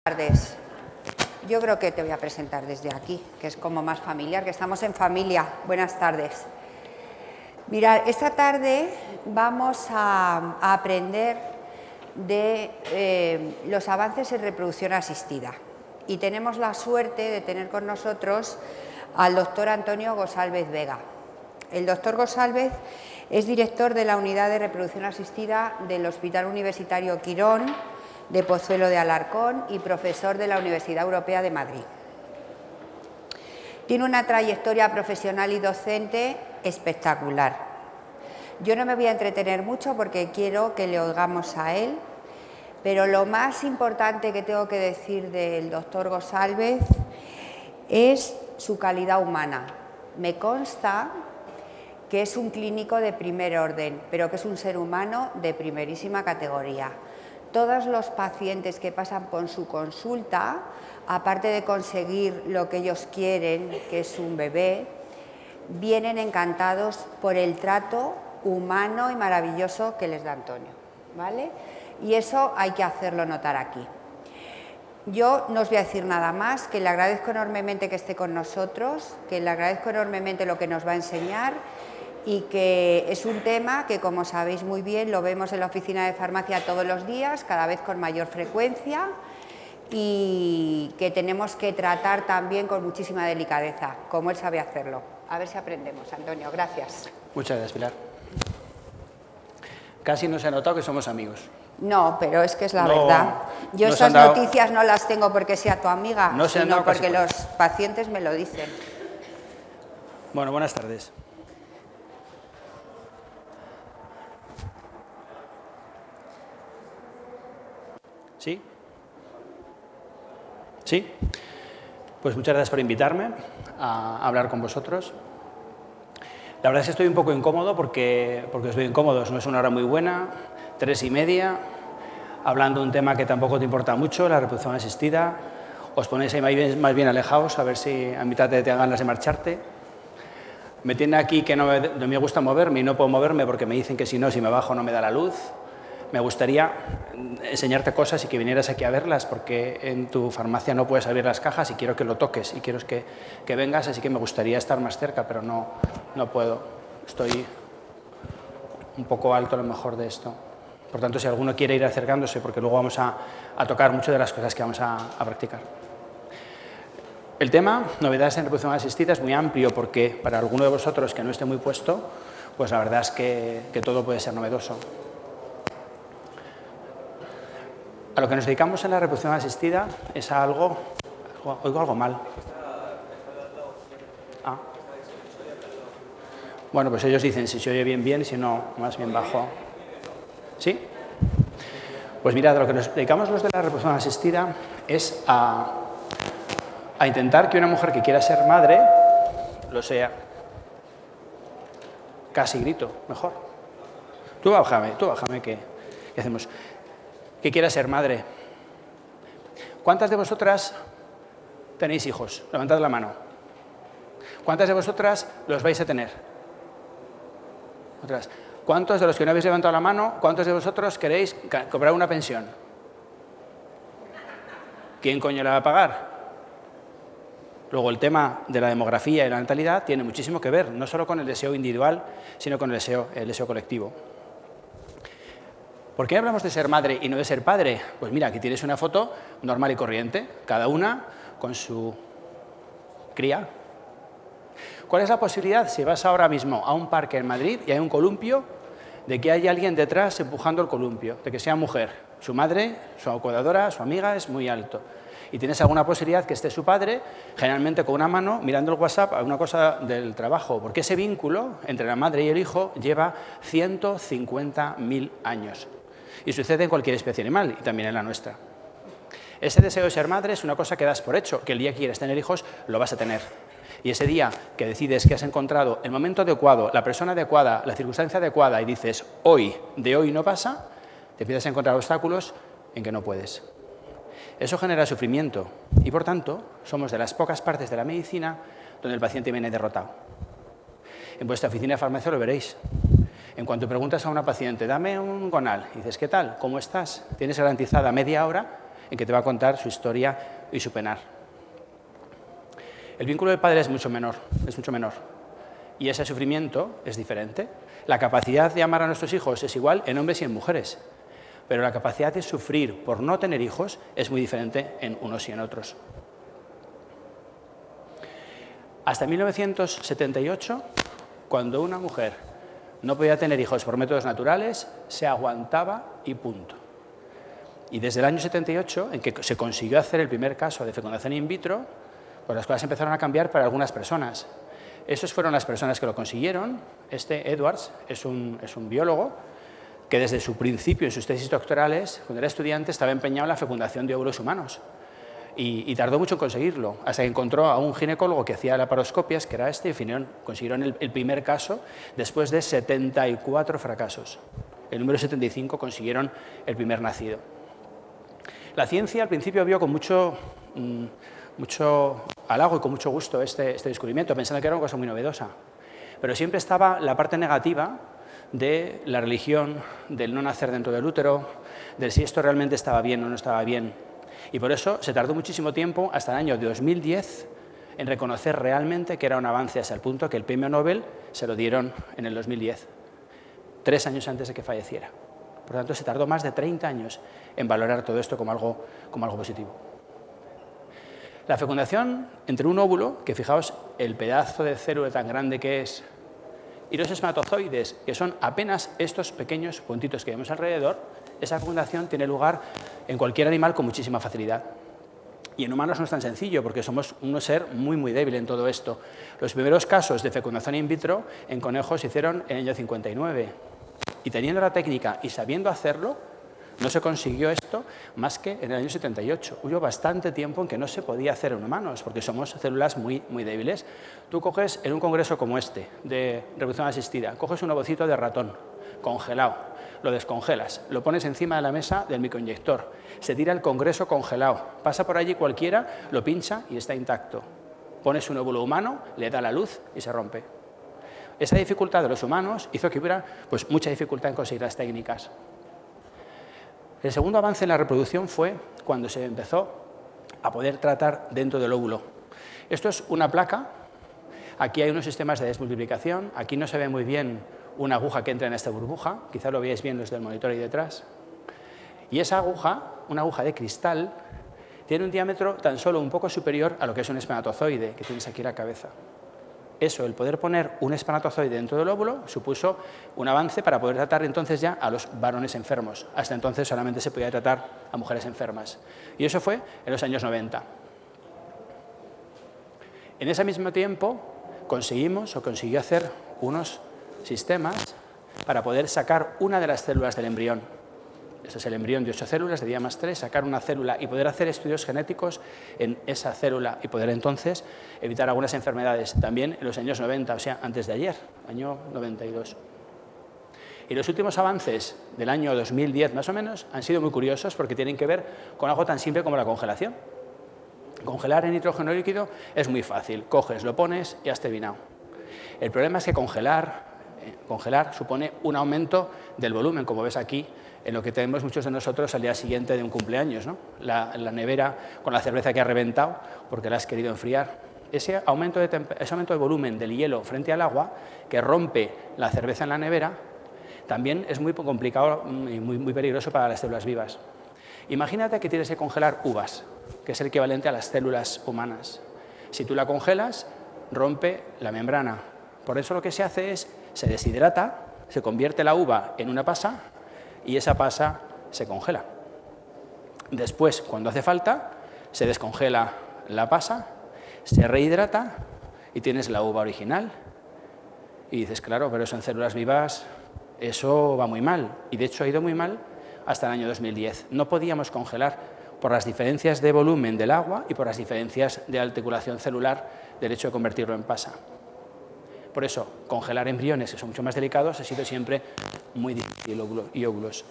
Tardes. Yo creo que te voy a presentar desde aquí, que es como más familiar, que estamos en familia. Buenas tardes. Mirad, esta tarde vamos a aprender de los avances en reproducción asistida. Y tenemos la suerte de tener con nosotros al doctor Antonio Gosalvez Vega. El doctor Gosalvez es director de la Unidad de Reproducción Asistida del Hospital Universitario Quirón de Pozuelo de Alarcón y profesor de la Universidad Europea de Madrid. Tiene una trayectoria profesional y docente espectacular. Yo no me voy a entretener mucho porque quiero que le oigamos a él, pero lo más importante que tengo que decir del doctor Gosalvez es su calidad humana. Me consta que es un clínico de primer orden, pero que es un ser humano de primerísima categoría. Todos los pacientes que pasan por su consulta, aparte de conseguir lo que ellos quieren, que es un bebé, vienen encantados por el trato humano y maravilloso que les da Antonio, ¿vale? Y eso hay que hacerlo notar aquí. Yo no os voy a decir nada más, que le agradezco enormemente que esté con nosotros, que le agradezco enormemente lo que nos va a enseñar y que es un tema que, como sabéis muy bien, lo vemos en la oficina de farmacia todos los días, cada vez con mayor frecuencia, y que tenemos que tratar también con muchísima delicadeza, como él sabe hacerlo. A ver si aprendemos, Antonio. Gracias. Muchas gracias, Pilar. Casi no se ha notado que somos amigos. No, pero es que es la verdad. Yo esas noticias no las tengo porque sea tu amiga, sino porque los pacientes me lo dicen. Bueno, buenas tardes. ¿Sí? ¿Sí? Pues muchas gracias por invitarme a hablar con vosotros. La verdad es que estoy un poco incómodo porque os veo incómodos. No es una hora muy buena, 3:30, hablando de un tema que tampoco te importa mucho, la reproducción asistida. Os ponéis ahí más bien alejados, a ver si a mitad te dan ganas de marcharte. Me tiene aquí que no me gusta moverme y no puedo moverme porque me dicen que si me bajo no me da la luz. Me gustaría enseñarte cosas y que vinieras aquí a verlas, porque en tu farmacia no puedes abrir las cajas y quiero que lo toques y quiero que vengas, así que me gustaría estar más cerca, pero no puedo. Estoy un poco alto a lo mejor de esto. Por tanto, si alguno quiere ir acercándose, porque luego vamos a tocar muchas de las cosas que vamos a practicar. El tema, novedades en reproducción asistida, es muy amplio porque para alguno de vosotros que no esté muy puesto, pues la verdad es que todo puede ser novedoso. A lo que nos dedicamos en la reproducción asistida es a algo... Oigo algo mal. Ah. Bueno, pues ellos dicen si se oye bien, si no, más bien bajo. ¿Sí? Pues mirad, a lo que nos dedicamos los de la reproducción asistida es a intentar que una mujer que quiera ser madre lo sea. Casi grito, mejor. Tú bájame, ¿qué hacemos? Que quiera ser madre. ¿Cuántas de vosotras tenéis hijos? Levantad la mano. ¿Cuántas de vosotras los vais a tener? Otras. ¿Cuántos de los que no habéis levantado la mano, cuántos de vosotros queréis cobrar una pensión? ¿Quién coño la va a pagar? Luego, el tema de la demografía y la natalidad tiene muchísimo que ver, no solo con el deseo individual, sino con el deseo colectivo. ¿Por qué hablamos de ser madre y no de ser padre? Pues mira, aquí tienes una foto normal y corriente, cada una con su cría. ¿Cuál es la posibilidad, si vas ahora mismo a un parque en Madrid y hay un columpio, de que haya alguien detrás empujando el columpio, de que sea mujer? Su madre, su cuidadora, su amiga, es muy alto. Y tienes alguna posibilidad que esté su padre, generalmente con una mano, mirando el WhatsApp a una cosa del trabajo, porque ese vínculo entre la madre y el hijo lleva 150.000 años. Y sucede en cualquier especie animal, y también en la nuestra. Ese deseo de ser madre es una cosa que das por hecho, que el día que quieres tener hijos lo vas a tener. Y ese día que decides que has encontrado el momento adecuado, la persona adecuada, la circunstancia adecuada, y dices, de hoy no pasa, te empiezas a encontrar obstáculos en que no puedes. Eso genera sufrimiento y, por tanto, somos de las pocas partes de la medicina donde el paciente viene derrotado. En vuestra oficina de farmacia lo veréis. En cuanto preguntas a una paciente, dame un Gonal, y dices, ¿qué tal? ¿Cómo estás? Tienes garantizada media hora en que te va a contar su historia y su penar. El vínculo del padre es mucho menor, y ese sufrimiento es diferente. La capacidad de amar a nuestros hijos es igual en hombres y en mujeres, pero la capacidad de sufrir por no tener hijos es muy diferente en unos y en otros. Hasta 1978, cuando una mujer no podía tener hijos por métodos naturales, se aguantaba y punto. Y desde el año 78, en que se consiguió hacer el primer caso de fecundación in vitro, pues las cosas empezaron a cambiar para algunas personas. Esas fueron las personas que lo consiguieron. Edwards es un biólogo que desde su principio, en sus tesis doctorales, cuando era estudiante, estaba empeñado en la fecundación de óvulos humanos. Y tardó mucho en conseguirlo, hasta que encontró a un ginecólogo que hacía laparoscopias, que era y consiguieron el primer caso después de 74 fracasos. El número 75 consiguieron el primer nacido. La ciencia al principio vio con mucho halago y con mucho gusto este descubrimiento, pensando que era una cosa muy novedosa. Pero siempre estaba la parte negativa de la religión, del no nacer dentro del útero, del si esto realmente estaba bien o no estaba bien. Y por eso se tardó muchísimo tiempo, hasta el año 2010, en reconocer realmente que era un avance, hasta el punto que el premio Nobel se lo dieron en el 2010, 3 años antes de que falleciera. Por lo tanto, se tardó más de 30 años en valorar todo esto como algo positivo. La fecundación entre un óvulo, que fijaos el pedazo de célula tan grande que es, y los espermatozoides, que son apenas estos pequeños puntitos que vemos alrededor, esa fecundación tiene lugar en cualquier animal con muchísima facilidad. Y en humanos no es tan sencillo, porque somos un ser muy débil en todo esto. Los primeros casos de fecundación in vitro en conejos se hicieron en el año 59. Y teniendo la técnica y sabiendo hacerlo, no se consiguió esto más que en el año 78. Hubo bastante tiempo en que no se podía hacer en humanos, porque somos células muy débiles. Tú coges en un congreso como este, de reproducción asistida, coges un ovocito de ratón, congelado, lo descongelas, lo pones encima de la mesa del microinyector, se tira el congreso congelado, pasa por allí cualquiera, lo pincha y está intacto. Pones un óvulo humano, le da la luz y se rompe. Esa dificultad de los humanos hizo que hubiera mucha dificultad en conseguir las técnicas. El segundo avance en la reproducción fue cuando se empezó a poder tratar dentro del óvulo. Esto es una placa, aquí hay unos sistemas de desmultiplicación, aquí no se ve muy bien una aguja que entra en esta burbuja, quizá lo veáis bien los del monitor ahí detrás. Y esa aguja, una aguja de cristal, tiene un diámetro tan solo un poco superior a lo que es un espermatozoide, que tienes aquí la cabeza. Eso, el poder poner un espermatozoide dentro del óvulo, supuso un avance para poder tratar entonces ya a los varones enfermos. Hasta entonces solamente se podía tratar a mujeres enfermas. Y eso fue en los años 90. En ese mismo tiempo consiguió hacer unos sistemas para poder sacar una de las células del embrión. Este es el embrión de 8 células, de Dia+3, sacar una célula y poder hacer estudios genéticos en esa célula y poder entonces evitar algunas enfermedades, también en los años 90, o sea, antes de ayer, año 92. Y los últimos avances del año 2010 más o menos han sido muy curiosos porque tienen que ver con algo tan simple como la congelación. Congelar en nitrógeno líquido es muy fácil, coges, lo pones y has terminado. El problema es que congelar supone un aumento del volumen, como ves aquí, en lo que tenemos muchos de nosotros al día siguiente de un cumpleaños, ¿no? La nevera con la cerveza que ha reventado porque la has querido enfriar. Ese aumento de volumen del hielo frente al agua, que rompe la cerveza en la nevera, también es muy complicado y muy peligroso para las células vivas. Imagínate que tienes que congelar uvas, que es el equivalente a las células humanas. Si tú la congelas, rompe la membrana. Por eso lo que se hace es, se deshidrata, se convierte la uva en una pasa y esa pasa se congela. Después, cuando hace falta, se descongela la pasa, se rehidrata y tienes la uva original. Y dices, claro, pero eso en células vivas, eso va muy mal. Y de hecho ha ido muy mal hasta el año 2010. No podíamos congelar por las diferencias de volumen del agua y por las diferencias de articulación celular del hecho de convertirlo en pasa. Por eso, congelar embriones, que son mucho más delicados, ha sido siempre muy difícil, y óvulos.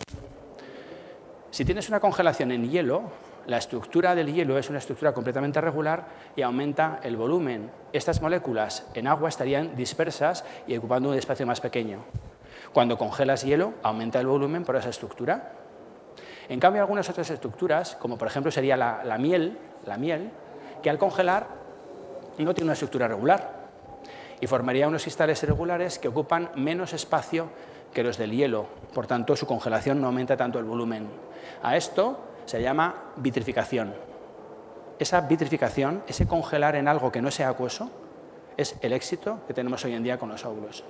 Si tienes una congelación en hielo, la estructura del hielo es una estructura completamente regular y aumenta el volumen. Estas moléculas en agua estarían dispersas y ocupando un espacio más pequeño. Cuando congelas hielo, aumenta el volumen por esa estructura. En cambio, algunas otras estructuras, como por ejemplo sería la miel, que al congelar no tiene una estructura regular y formaría unos cristales irregulares que ocupan menos espacio que los del hielo. Por tanto, su congelación no aumenta tanto el volumen. A esto se llama vitrificación. Esa vitrificación, ese congelar en algo que no sea acuoso, es el éxito que tenemos hoy en día con los óvulos.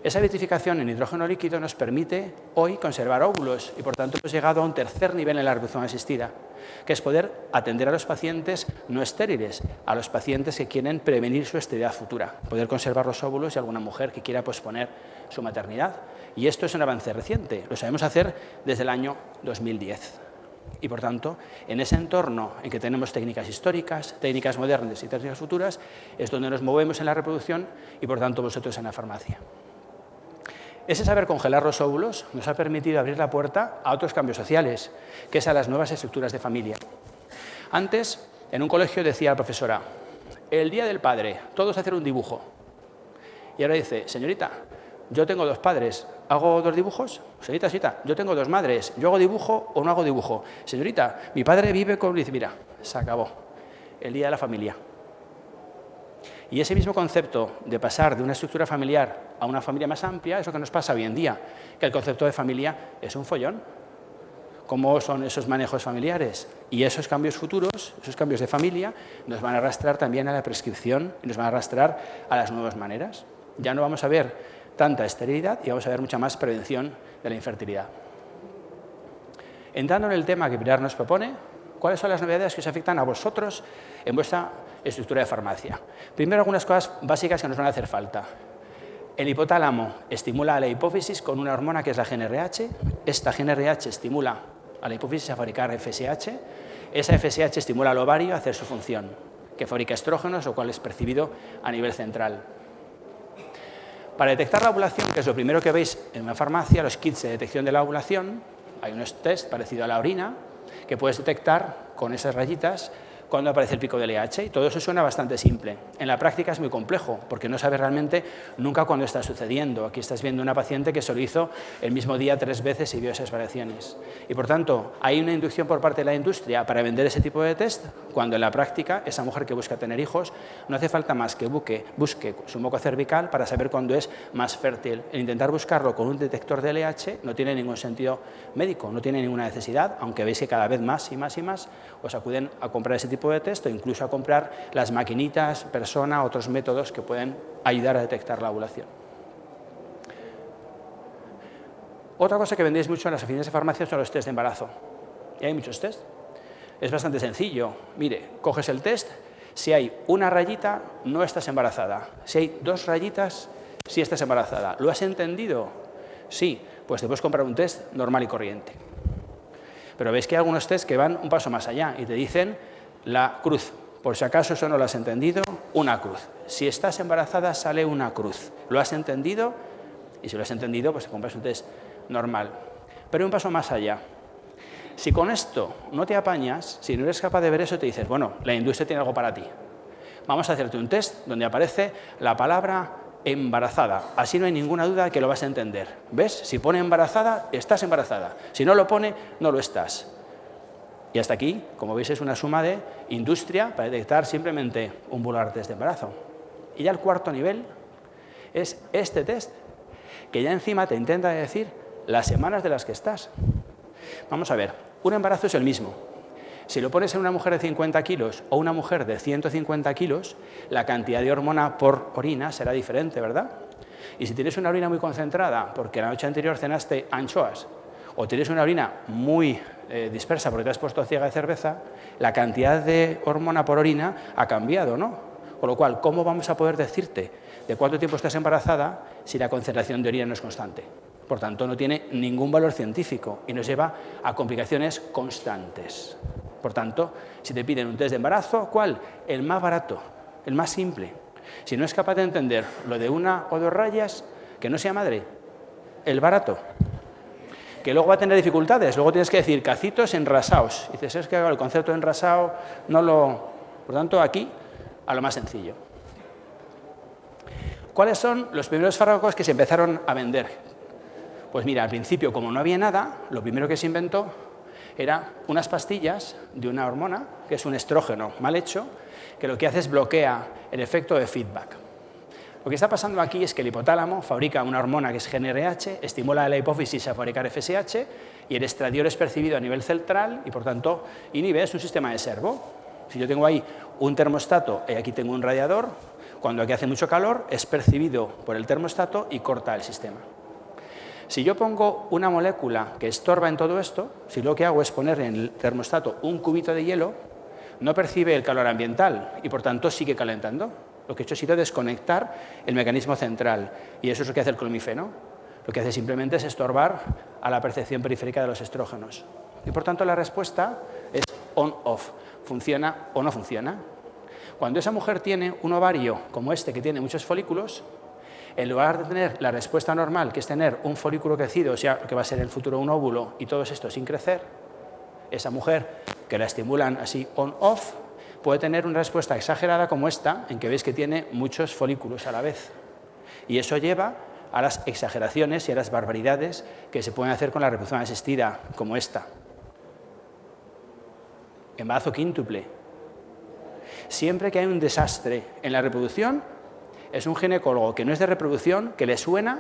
Esa vitrificación en hidrógeno líquido nos permite hoy conservar óvulos y, por tanto, hemos llegado a un tercer nivel en la reproducción asistida, que es poder atender a los pacientes no estériles, a los pacientes que quieren prevenir su esterilidad futura, poder conservar los óvulos y alguna mujer que quiera posponer su maternidad. Y esto es un avance reciente, lo sabemos hacer desde el año 2010. Y, por tanto, en ese entorno en que tenemos técnicas históricas, técnicas modernas y técnicas futuras, es donde nos movemos en la reproducción y, por tanto, vosotros en la farmacia. Ese saber congelar los óvulos nos ha permitido abrir la puerta a otros cambios sociales, que es a las nuevas estructuras de familia. Antes, en un colegio decía la profesora, el día del padre, todos hacer un dibujo. Y ahora dice, señorita, yo tengo 2 padres, ¿hago 2 dibujos? Señorita, yo tengo 2 madres, ¿yo hago dibujo o no hago dibujo? Señorita, mi padre vive con... Dice, mira, se acabó, el día de la familia. Y ese mismo concepto de pasar de una estructura familiar a una familia más amplia es lo que nos pasa hoy en día, que el concepto de familia es un follón. ¿Cómo son esos manejos familiares? Y esos cambios futuros, esos cambios de familia, nos van a arrastrar también a la prescripción y nos van a arrastrar a las nuevas maneras. Ya no vamos a ver tanta esterilidad y vamos a ver mucha más prevención de la infertilidad. Entrando en el tema que Pilar nos propone, ¿cuáles son las novedades que os afectan a vosotros en vuestra estructura de farmacia? Primero, algunas cosas básicas que nos van a hacer falta. El hipotálamo estimula a la hipófisis con una hormona que es la GnRH. Esta GnRH estimula a la hipófisis a fabricar FSH. Esa FSH estimula al ovario a hacer su función, que fabrica estrógenos, lo cual es percibido a nivel central. Para detectar la ovulación, que es lo primero que veis en la farmacia, los kits de detección de la ovulación, hay unos test parecidos a la orina, que puedes detectar con esas rayitas cuando aparece el pico del LH, y todo eso suena bastante simple. En la práctica es muy complejo, porque no sabes realmente nunca cuándo está sucediendo. Aquí estás viendo una paciente que se lo hizo el mismo día 3 veces y vio esas variaciones. Y, por tanto, hay una inducción por parte de la industria para vender ese tipo de test, cuando en la práctica esa mujer que busca tener hijos no hace falta más que busque su moco cervical para saber cuándo es más fértil. El intentar buscarlo con un detector de LH no tiene ningún sentido médico, no tiene ninguna necesidad, aunque veis que cada vez más y más y más os acuden a comprar ese tipo de test o incluso a comprar las maquinitas, persona, otros métodos que pueden ayudar a detectar la ovulación. Otra cosa que vendéis mucho en las oficinas de farmacia son los test de embarazo. Y hay muchos test. Es bastante sencillo. Mire, coges el test, si hay una rayita, no estás embarazada. Si hay 2 rayitas, sí estás embarazada. ¿Lo has entendido? Sí, pues te puedes comprar un test normal y corriente. Pero veis que hay algunos test que van un paso más allá y te dicen la cruz. Por si acaso eso no lo has entendido, una cruz. Si estás embarazada, sale una cruz. ¿Lo has entendido? Y si lo has entendido, pues te compras un test normal. Pero un paso más allá. Si con esto no te apañas, si no eres capaz de ver eso, te dices, bueno, la industria tiene algo para ti. Vamos a hacerte un test donde aparece la palabra embarazada. Así no hay ninguna duda de que lo vas a entender. ¿Ves? Si pone embarazada, estás embarazada. Si no lo pone, no lo estás. Y hasta aquí, como veis, es una suma de industria para detectar simplemente un vulgar test de embarazo. Y ya el cuarto nivel es este test, que ya encima te intenta decir las semanas de las que estás. Vamos a ver, un embarazo es el mismo. Si lo pones en una mujer de 50 kilos o una mujer de 150 kilos, la cantidad de hormona por orina será diferente, ¿verdad? Y si tienes una orina muy concentrada porque la noche anterior cenaste anchoas, o tienes una orina muy dispersa porque te has puesto ciega de cerveza, la cantidad de hormona por orina ha cambiado, ¿no? Con lo cual, ¿cómo vamos a poder decirte de cuánto tiempo estás embarazada si la concentración de orina no es constante? Por tanto, no tiene ningún valor científico y nos lleva a complicaciones constantes. Por tanto, si te piden un test de embarazo, ¿cuál? El más barato, el más simple. Si no es capaz de entender lo de 1 o 2 rayas, que no sea madre, el barato. Que luego va a tener dificultades, luego tienes que decir cacitos enrasados. Y dices, es que el concepto de enrasado no lo... Por tanto, aquí, a lo más sencillo. ¿Cuáles son los primeros fármacos que se empezaron a vender? Pues mira, al principio, como no había nada, lo primero que se inventó era unas pastillas de una hormona, que es un estrógeno mal hecho, que lo que hace es bloquea el efecto de feedback. Lo que está pasando aquí es que el hipotálamo fabrica una hormona que es GnRH, estimula a la hipófisis a fabricar FSH y el estradiol es percibido a nivel central y, por tanto, inhibe, es un sistema de servo. Si yo tengo ahí un termostato y aquí tengo un radiador, cuando aquí hace mucho calor es percibido por el termostato y corta el sistema. Si yo pongo una molécula que estorba en todo esto, si lo que hago es poner en el termostato un cubito de hielo, no percibe el calor ambiental y, por tanto, sigue calentando. Lo que he hecho ha sido desconectar el mecanismo central y eso es lo que hace el clomifeno. Lo que hace simplemente es estorbar a la percepción periférica de los estrógenos. Y, por tanto, la respuesta es on-off. ¿Funciona o no funciona? Cuando esa mujer tiene un ovario como este, que tiene muchos folículos, en lugar de tener la respuesta normal, que es tener un folículo crecido, o sea, que va a ser en el futuro un óvulo, y todo esto sin crecer, esa mujer, que la estimulan así on-off, puede tener una respuesta exagerada como esta, en que veis que tiene muchos folículos a la vez. Y eso lleva a las exageraciones y a las barbaridades que se pueden hacer con la reproducción asistida, como esta. Embarazo quíntuple. Siempre que hay un desastre en la reproducción, es un ginecólogo que no es de reproducción, que le suena,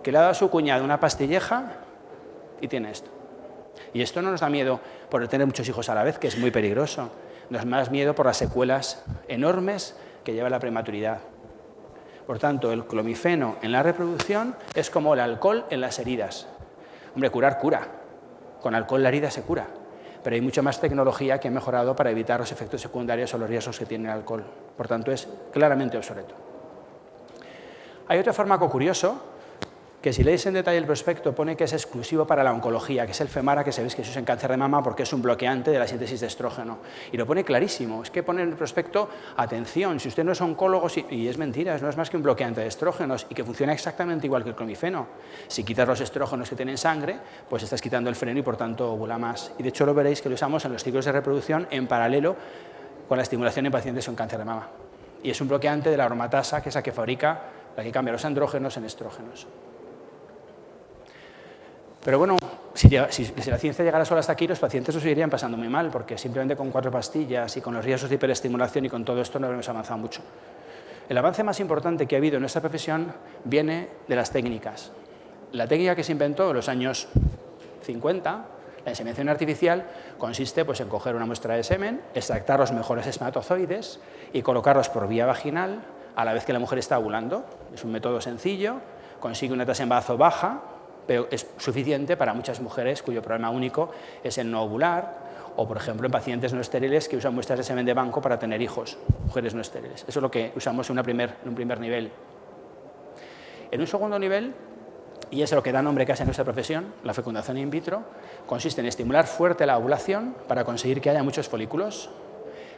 que le ha dado a su cuñado una pastilleja y tiene esto. Y esto no nos da miedo por tener muchos hijos a la vez, que es muy peligroso. Nos da más miedo por las secuelas enormes que lleva la prematuridad. Por tanto, el clomifeno en la reproducción es como el alcohol en las heridas. Hombre, curar cura. Con alcohol la herida se cura. Pero hay mucha más tecnología que ha mejorado para evitar los efectos secundarios o los riesgos que tiene el alcohol. Por tanto, es claramente obsoleto. Hay otro fármaco curioso, que si leéis en detalle el prospecto pone que es exclusivo para la oncología, que es el Femara, que sabéis que se usa en cáncer de mama porque es un bloqueante de la síntesis de estrógeno. Y lo pone clarísimo, es que pone en el prospecto, atención, si usted no es oncólogo, y es mentira, no es más que un bloqueante de estrógenos y que funciona exactamente igual que el clomifeno. Si quitas los estrógenos que tienen sangre, pues estás quitando el freno y por tanto ovula más. Y de hecho lo veréis que lo usamos en los ciclos de reproducción en paralelo con la estimulación en pacientes con cáncer de mama. Y es un bloqueante de la aromatasa, que es la que fabrica, la que cambia los andrógenos en estrógenos. Pero bueno, si la ciencia llegara sola hasta aquí, los pacientes lo seguirían pasando muy mal, porque simplemente con 4 pastillas y con los riesgos de hiperestimulación y con todo esto no habremos avanzado mucho. El avance más importante que ha habido en nuestra profesión viene de las técnicas. La técnica que se inventó en los años 50, la inseminación artificial, consiste pues, en coger una muestra de semen, extractar los mejores espermatozoides y colocarlos por vía vaginal a la vez que la mujer está ovulando. Es un método sencillo, consigue una tasa de embarazo baja, pero es suficiente para muchas mujeres cuyo problema único es el no ovular, o por ejemplo en pacientes no estériles que usan muestras de semen de banco para tener hijos, mujeres no estériles. Eso es lo que usamos en un primer nivel. En un segundo nivel, y es lo que da nombre casi a nuestra profesión, la fecundación in vitro, consiste en estimular fuerte la ovulación para conseguir que haya muchos folículos.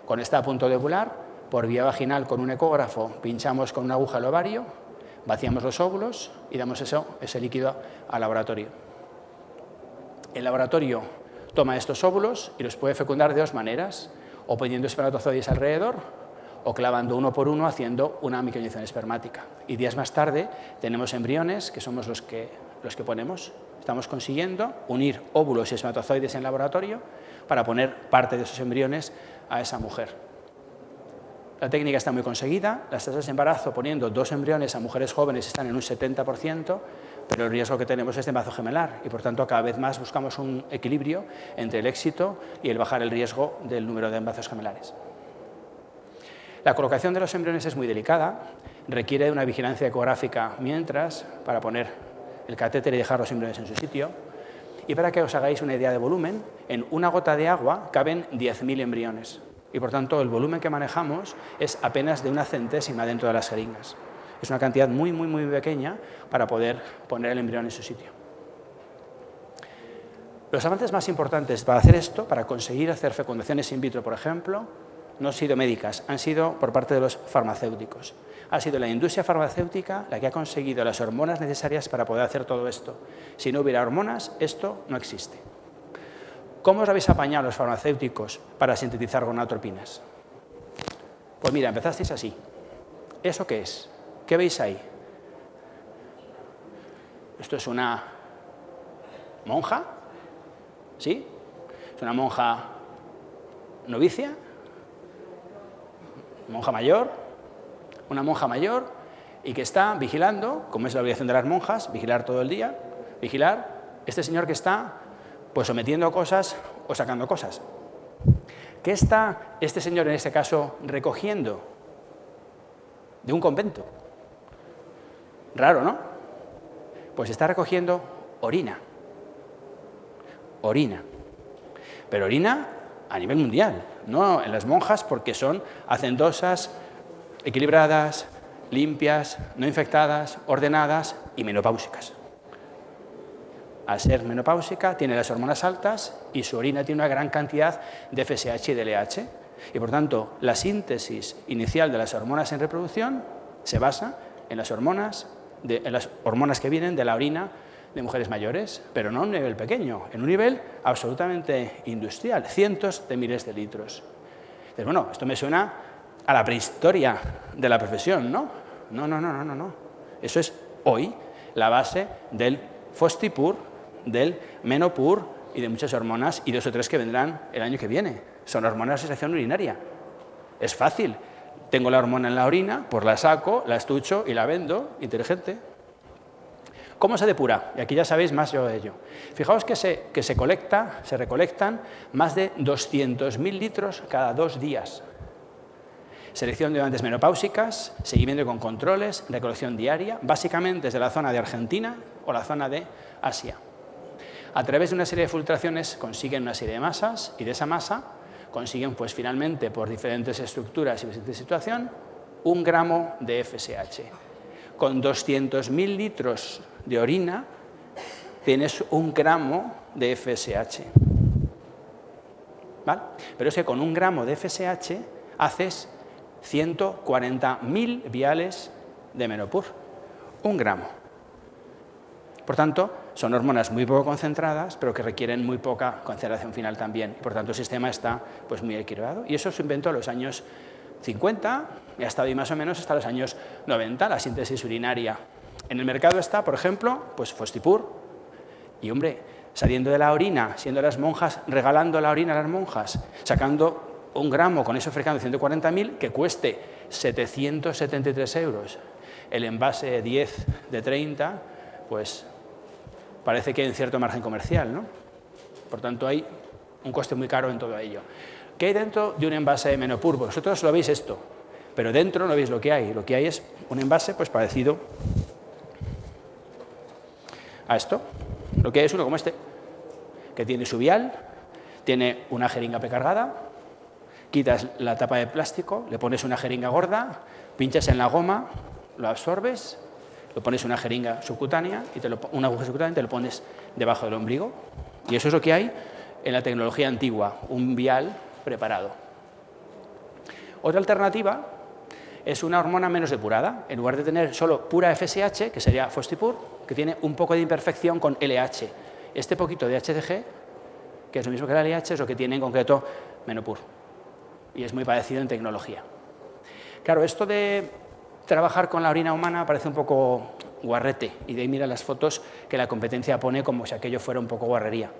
Cuando está a punto de ovular, por vía vaginal con un ecógrafo pinchamos con una aguja el ovario, vaciamos los óvulos y damos ese líquido al laboratorio. El laboratorio toma estos óvulos y los puede fecundar de 2 maneras, o poniendo espermatozoides alrededor o clavando uno por uno haciendo una microinyección espermática. Y días más tarde tenemos embriones, que somos los que ponemos. Estamos consiguiendo unir óvulos y espermatozoides en laboratorio para poner parte de esos embriones a esa mujer. La técnica está muy conseguida, las tasas de embarazo poniendo 2 embriones a mujeres jóvenes están en un 70%, pero el riesgo que tenemos es de embarazo gemelar y por tanto cada vez más buscamos un equilibrio entre el éxito y el bajar el riesgo del número de embarazos gemelares. La colocación de los embriones es muy delicada, requiere de una vigilancia ecográfica mientras para poner el catéter y dejar los embriones en su sitio. Y para que os hagáis una idea de volumen, en una gota de agua caben 10.000 embriones. Y por tanto el volumen que manejamos es apenas de 1/100ª dentro de las jeringas. Es una cantidad muy, muy, muy pequeña para poder poner el embrión en su sitio. Los avances más importantes para hacer esto, para conseguir hacer fecundaciones in vitro, por ejemplo, no han sido médicas, han sido por parte de los farmacéuticos. Ha sido la industria farmacéutica la que ha conseguido las hormonas necesarias para poder hacer todo esto. Si no hubiera hormonas, esto no existe. ¿Cómo os habéis apañado los farmacéuticos para sintetizar gonadotropinas? Pues mira, empezasteis así. ¿Eso qué es? ¿Qué veis ahí? Esto es una monja, ¿sí? Es una monja novicia, monja mayor, una monja mayor y que está vigilando, como es la obligación de las monjas, vigilar todo el día, vigilar este señor que está pues sometiendo cosas o sacando cosas. ¿Qué está este señor en este caso recogiendo? De un convento. Raro, ¿no? Pues está recogiendo orina. Orina. Pero orina a nivel mundial, no en las monjas porque son hacendosas, equilibradas, limpias, no infectadas, ordenadas y menopáusicas. Al ser menopáusica tiene las hormonas altas y su orina tiene una gran cantidad de FSH y de LH. Y por tanto, la síntesis inicial de las hormonas en reproducción se basa en las hormonas que vienen de la orina de mujeres mayores, pero no a un nivel pequeño, en un nivel absolutamente industrial, cientos de miles de litros. Entonces, bueno, esto me suena a la prehistoria de la profesión, ¿no? No. Eso es hoy la base del Fostipur, del Menopur y de muchas hormonas y 2 o 3 que vendrán el año que viene. Son hormonas de secreción urinaria. Es fácil. Tengo la hormona en la orina, pues la saco, la estucho y la vendo, inteligente. ¿Cómo se depura? Y aquí ya sabéis más yo de ello. Fijaos que se recolectan más de 200.000 litros cada 2 días. Selección de donantes menopáusicas, seguimiento con controles, recolección diaria, básicamente desde la zona de Argentina o la zona de Asia. A través de una serie de filtraciones consiguen una serie de masas y de esa masa consiguen pues finalmente por diferentes estructuras y diferentes situación 1 gramo de FSH. Con 200.000 litros de orina tienes 1 gramo de FSH. ¿Vale? Pero es que con 1 gramo de FSH haces 140.000 viales de Menopur. 1 gramo. Por tanto, son hormonas muy poco concentradas, pero que requieren muy poca concentración final también. Y por tanto, el sistema está pues, muy equilibrado. Y eso se inventó en los años 50 y ha estado ahí más o menos hasta los años 90, la síntesis urinaria. En el mercado está, por ejemplo, pues Fostipur. Y, hombre, saliendo de la orina, siendo las monjas, regalando la orina a las monjas, sacando 1 gramo con eso fabricando 140.000, que cueste 773 euros. El envase 10 de 30, pues parece que hay un cierto margen comercial, ¿no? Por tanto, hay un coste muy caro en todo ello. ¿Qué hay dentro de un envase de Menopur? Vosotros lo veis esto, pero dentro no veis lo que hay. Lo que hay es un envase pues, parecido a esto. Lo que hay es uno como este, que tiene su vial, tiene una jeringa precargada, quitas la tapa de plástico, le pones una jeringa gorda, pinchas en la goma, lo absorbes, lo pones una jeringa subcutánea, una aguja subcutánea y te lo pones debajo del ombligo. Y eso es lo que hay en la tecnología antigua, un vial preparado. Otra alternativa es una hormona menos depurada. En lugar de tener solo pura FSH, que sería Fostipur, que tiene un poco de imperfección con LH. Este poquito de HCG, que es lo mismo que la LH, es lo que tiene en concreto Menopur. Y es muy parecido en tecnología. Claro, esto de trabajar con la orina humana parece un poco guarrete, y de ahí mira las fotos que la competencia pone como si aquello fuera un poco guarrería.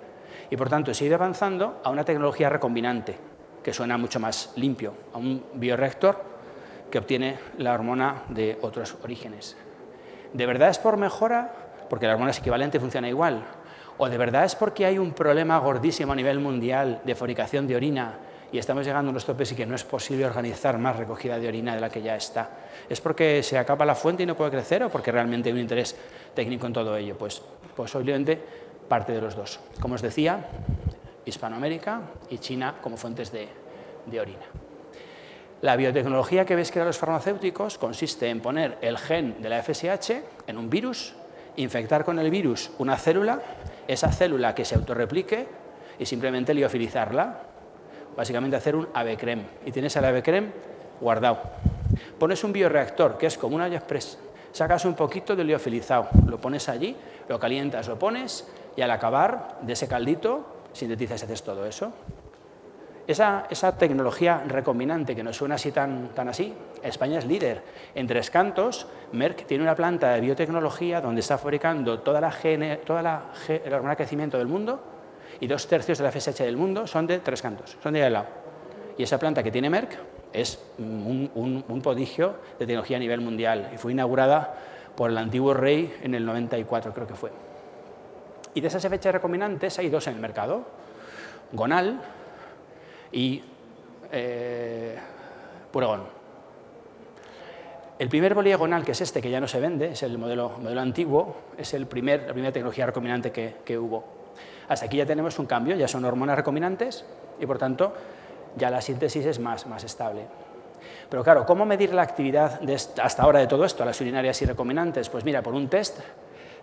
Y por tanto se ha ido avanzando a una tecnología recombinante, que suena mucho más limpio, a un bioreactor que obtiene la hormona de otros orígenes. ¿De verdad es por mejora? Porque la hormona es equivalente y funciona igual. ¿O de verdad es porque hay un problema gordísimo a nivel mundial de fabricación de orina y estamos llegando a unos topes y que no es posible organizar más recogida de orina de la que ya está? ¿Es porque se acaba la fuente y no puede crecer o porque realmente hay un interés técnico en todo ello? Pues posiblemente parte de los dos. Como os decía, Hispanoamérica y China como fuentes de orina. La biotecnología que ves crear los farmacéuticos consiste en poner el gen de la FSH en un virus, infectar con el virus una célula, esa célula que se autorreplique y simplemente liofilizarla. Básicamente hacer un ABCrem. Y tienes el ABCrem guardado. Pones un bioreactor, que es como un AliExpress. Sacas un poquito de liofilizado, lo pones allí, lo calientas, lo pones y al acabar de ese caldito sintetizas y haces todo eso. esa tecnología recombinante que nos suena así tan así, España es líder. En Tres Cantos, Merck tiene una planta de biotecnología donde está fabricando toda la hormona de crecimiento del mundo y 2/3 de la FSH del mundo son de Tres Cantos, son de ahí al lado. Y esa planta que tiene Merck es un prodigio de tecnología a nivel mundial y fue inaugurada por el antiguo rey en el 94, creo que fue. Y de esas FSH recombinantes hay 2 en el mercado, Gonal y Puregón. El primer poligonal, que es este, que ya no se vende, es el modelo antiguo, es la primera tecnología recombinante que hubo. Hasta aquí ya tenemos un cambio, ya son hormonas recombinantes y, por tanto, ya la síntesis es más estable. Pero claro, ¿cómo medir la actividad hasta ahora de todo esto, las urinarias y recombinantes? Pues mira, por un test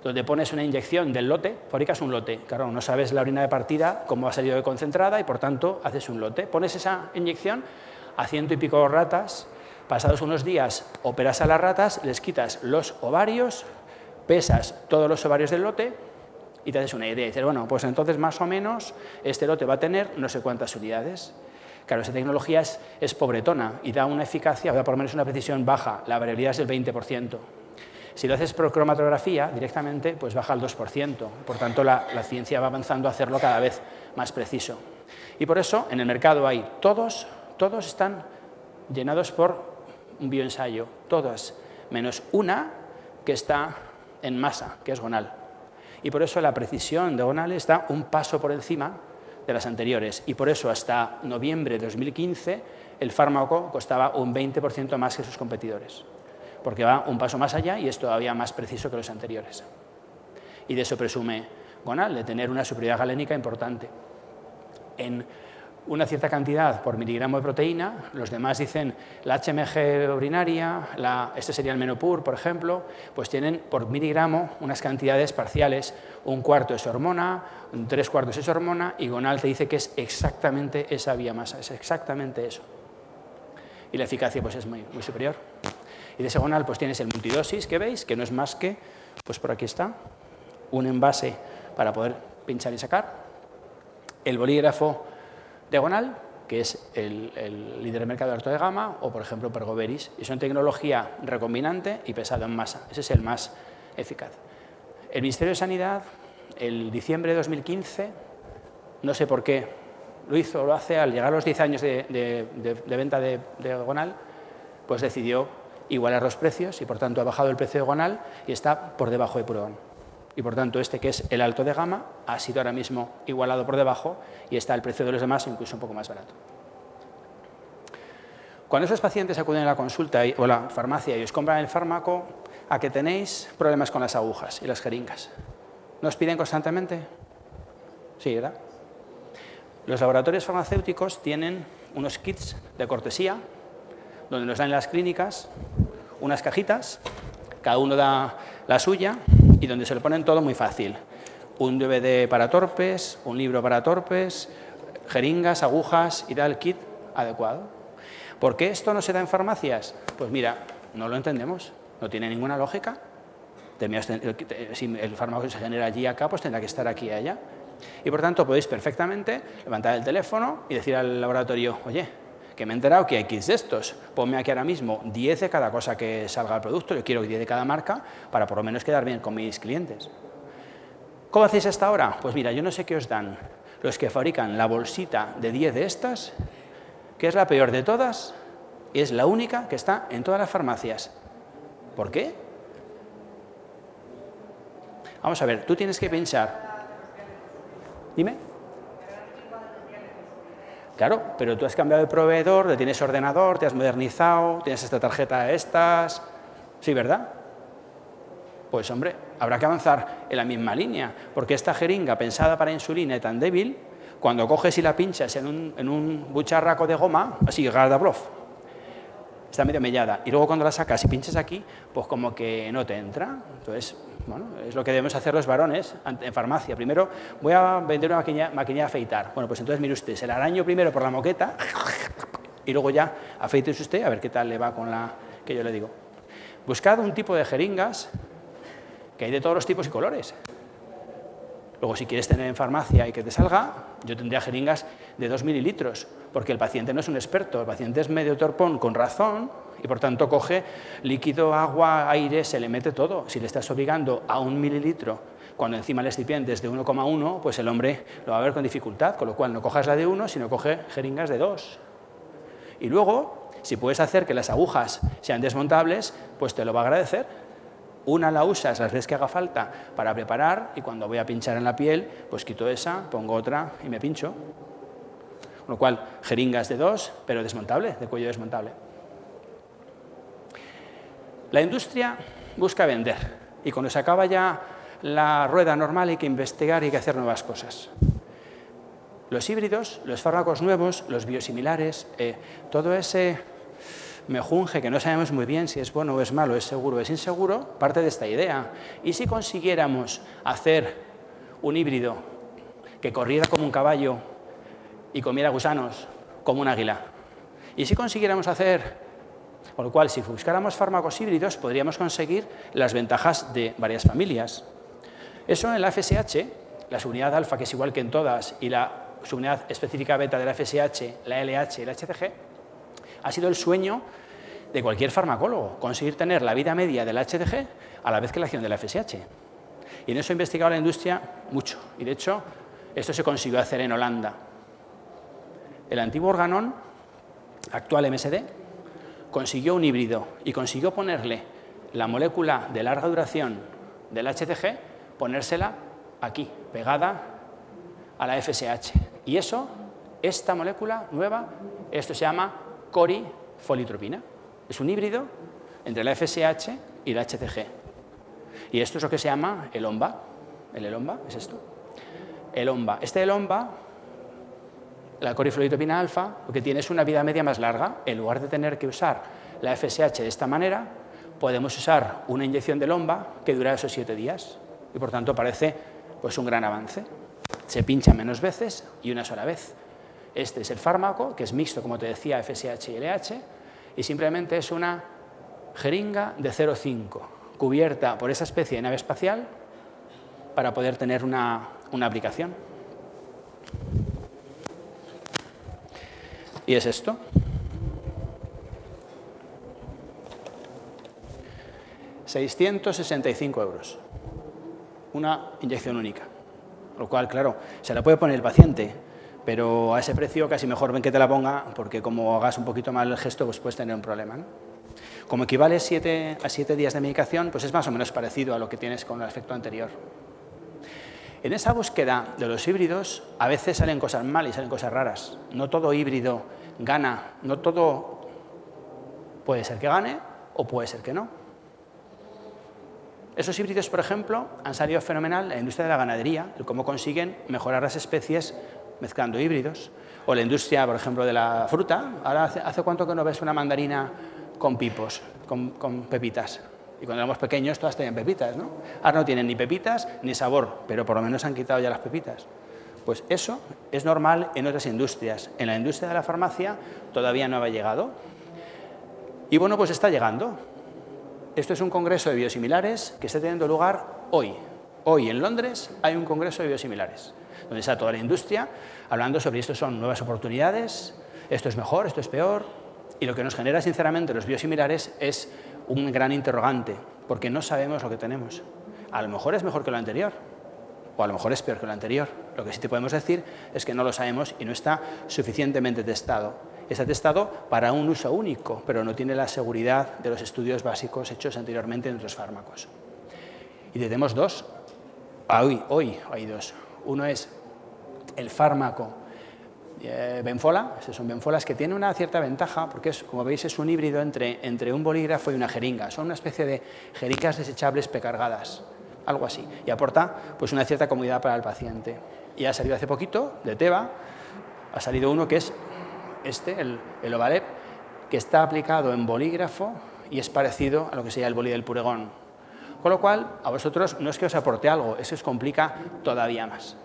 donde pones una inyección del lote, fabricas un lote. Claro, no sabes la orina de partida, cómo ha salido de concentrada y, por tanto, haces un lote. Pones esa inyección a 100 y pico ratas, pasados unos días operas a las ratas, les quitas los ovarios, pesas todos los ovarios del lote y te haces una idea. Y dices, bueno, pues entonces más o menos este lote va a tener no sé cuántas unidades. Claro, esa tecnología es pobretona y da una eficacia, da por lo menos una precisión baja, la variabilidad es del 20%. Si lo haces por cromatografía directamente, pues baja al 2%. Por tanto, la ciencia va avanzando a hacerlo cada vez más preciso. Y por eso, en el mercado hay todos están llenados por un bioensayo, todas, menos una que está en masa, que es Gonal. Y por eso la precisión de Gonal está un paso por encima de las anteriores. Y por eso, hasta noviembre de 2015, el fármaco costaba un 20% más que sus competidores, porque va un paso más allá y es todavía más preciso que los anteriores. Y de eso presume Gonal, de tener una superioridad galénica importante. En una cierta cantidad por miligramo de proteína, los demás dicen la HMG urinaria, este sería el Menopur, por ejemplo, pues tienen por miligramo unas cantidades parciales, 1/4 es hormona, 3/4 es hormona, y Gonal te dice que es exactamente esa vía masa, es exactamente eso. Y la eficacia pues es muy superior. Y de ese Gonal pues tienes el multidosis que veis, que no es más que, pues por aquí está, un envase para poder pinchar y sacar, el bolígrafo de Gonal, que es el líder del mercado de alto de gama, o por ejemplo Pergoveris, y son tecnología recombinante y pesado en masa. Ese es el más eficaz. El Ministerio de Sanidad, el diciembre de 2015, no sé por qué, lo hace al llegar a los 10 años de venta de Gonal, pues decidió igualar los precios y por tanto ha bajado el precio de Gonal y está por debajo de Puregón. Y por tanto este, que es el alto de gama, ha sido ahora mismo igualado por debajo y está el precio de los demás incluso un poco más barato. Cuando esos pacientes acuden a la consulta o a la farmacia y os compran el fármaco, ¿a que tenéis problemas con las agujas y las jeringas? ¿Nos piden constantemente? Sí, ¿verdad? Los laboratorios farmacéuticos tienen unos kits de cortesía donde nos dan en las clínicas unas cajitas, cada uno da la suya y donde se lo ponen todo muy fácil. Un DVD para torpes, un libro para torpes, jeringas, agujas y da el kit adecuado. ¿Por qué esto no se da en farmacias? Pues mira, no lo entendemos, no tiene ninguna lógica. Si el fármaco se genera allí y acá, pues tendrá que estar aquí y allá. Y por tanto podéis perfectamente levantar el teléfono y decir al laboratorio, oye, que me he enterado que hay kits de estos, ponme aquí ahora mismo 10 de cada cosa que salga al producto, yo quiero 10 de cada marca para por lo menos quedar bien con mis clientes. ¿Cómo hacéis hasta ahora? Pues mira, yo no sé qué os dan los que fabrican la bolsita de 10 de estas, que es la peor de todas y es la única que está en todas las farmacias. ¿Por qué? Vamos a ver, tú tienes que pensar. Dime. Claro, pero tú has cambiado de proveedor, tienes ordenador, te has modernizado, tienes esta tarjeta de estas. Sí, ¿verdad? Pues hombre, habrá que avanzar en la misma línea, porque esta jeringa pensada para insulina es tan débil, cuando coges y la pinchas en un bucharraco de goma, así, Gardabrov, está medio mellada, y luego cuando la sacas y pinchas aquí, pues como que no te entra. Entonces, bueno, es lo que debemos hacer los varones en farmacia. Primero voy a vender una maquinilla de afeitar. Bueno, pues entonces mire usted, se la araño primero por la moqueta y luego ya afeítese usted a ver qué tal le va con la que yo le digo. Buscad un tipo de jeringas que hay de todos los tipos y colores. Luego, si quieres tener en farmacia y que te salga, yo tendría jeringas de 2 mililitros, porque el paciente no es un experto, el paciente es medio torpón con razón y, por tanto, coge líquido, agua, aire, se le mete todo. Si le estás obligando a 1 mililitro, cuando encima el excipiente es de 1,1, pues el hombre lo va a ver con dificultad, con lo cual no cojas la de 1, sino coge jeringas de 2. Y luego, si puedes hacer que las agujas sean desmontables, pues te lo va a agradecer. Una la usas las veces que haga falta para preparar y cuando voy a pinchar en la piel, pues quito esa, pongo otra y me pincho. Con lo cual, jeringas de 2, pero desmontable, de cuello desmontable. La industria busca vender y cuando se acaba ya la rueda normal hay que investigar y hay que hacer nuevas cosas. Los híbridos, los fármacos nuevos, los biosimilares, todo ese mejunje que no sabemos muy bien si es bueno o es malo, es seguro o es inseguro, parte de esta idea. ¿Y si consiguiéramos hacer un híbrido que corriera como un caballo y comiera gusanos como un águila? ¿Y si consiguiéramos hacer, con lo cual si buscáramos fármacos híbridos podríamos conseguir las ventajas de varias familias? Eso en la FSH, la subunidad alfa, que es igual que en todas, y la subunidad específica beta de la FSH, la LH y la HCG, ha sido el sueño de cualquier farmacólogo, conseguir tener la vida media del HCG a la vez que la acción de la FSH. Y en eso ha investigado la industria mucho. Y de hecho, esto se consiguió hacer en Holanda. El antiguo Organon, actual MSD, consiguió un híbrido y consiguió ponerle la molécula de larga duración del HCG, ponérsela aquí, pegada a la FSH. Y eso, esta molécula nueva, esto se llama corifolietropina. Es un híbrido entre la FSH y la HCG. Y esto es lo que se llama el ELOMBA. ¿El ELOMBA es esto? ELOMBA. Este ELOMBA, la corifolietropina alfa, lo que tiene es una vida media más larga. En lugar de tener que usar la FSH de esta manera, podemos usar una inyección de ELOMBA que dura esos 7 días. Y por tanto parece pues, un gran avance. Se pincha menos veces y una sola vez. Este es el fármaco, que es mixto, como te decía, FSH y LH, y simplemente es una jeringa de 0,5, cubierta por esa especie de nave espacial para poder tener una aplicación. Y es esto. €665. Una inyección única. Lo cual, claro, se la puede poner el paciente, pero a ese precio casi mejor ven que te la ponga, porque como hagas un poquito mal el gesto, pues puedes tener un problema, ¿no? Como equivale a 7 días de medicación, pues es más o menos parecido a lo que tienes con el efecto anterior. En esa búsqueda de los híbridos, a veces salen cosas mal y salen cosas raras. No todo híbrido gana, no todo puede ser que gane o puede ser que no. Esos híbridos, por ejemplo, han salido fenomenal en la industria de la ganadería, el cómo consiguen mejorar las especies mezclando híbridos. O la industria, por ejemplo, de la fruta. Ahora, ¿hace cuánto que no ves una mandarina con pipos, con pepitas? Y cuando éramos pequeños todas tenían pepitas, ¿no? Ahora no tienen ni pepitas ni sabor, pero por lo menos han quitado ya las pepitas. Pues eso es normal en otras industrias. En la industria de la farmacia todavía no había llegado. Y bueno, pues está llegando. Esto es un congreso de biosimilares que está teniendo lugar hoy. Hoy en Londres hay un congreso de biosimilares, donde está toda la industria hablando sobre esto son nuevas oportunidades, esto es mejor, esto es peor. Y lo que nos genera, sinceramente, los biosimilares es un gran interrogante, porque no sabemos lo que tenemos. A lo mejor es mejor que lo anterior, o a lo mejor es peor que lo anterior. Lo que sí te podemos decir es que no lo sabemos y no está suficientemente testado. Está testado para un uso único, pero no tiene la seguridad de los estudios básicos hechos anteriormente en otros fármacos. Y tenemos dos. Hoy hay dos. Uno es el fármaco Benfola. Son benfolas que tienen una cierta ventaja, porque como veis es un híbrido entre un bolígrafo y una jeringa. Son una especie de jeringas desechables precargadas, algo así. Y aporta pues, una cierta comodidad para el paciente. Y ha salido hace poquito, de Teva, ha salido uno que es el Ovalep, que está aplicado en bolígrafo y es parecido a lo que sería el boli del Puregón. Con lo cual, a vosotros no es que os aporte algo, eso os complica todavía más.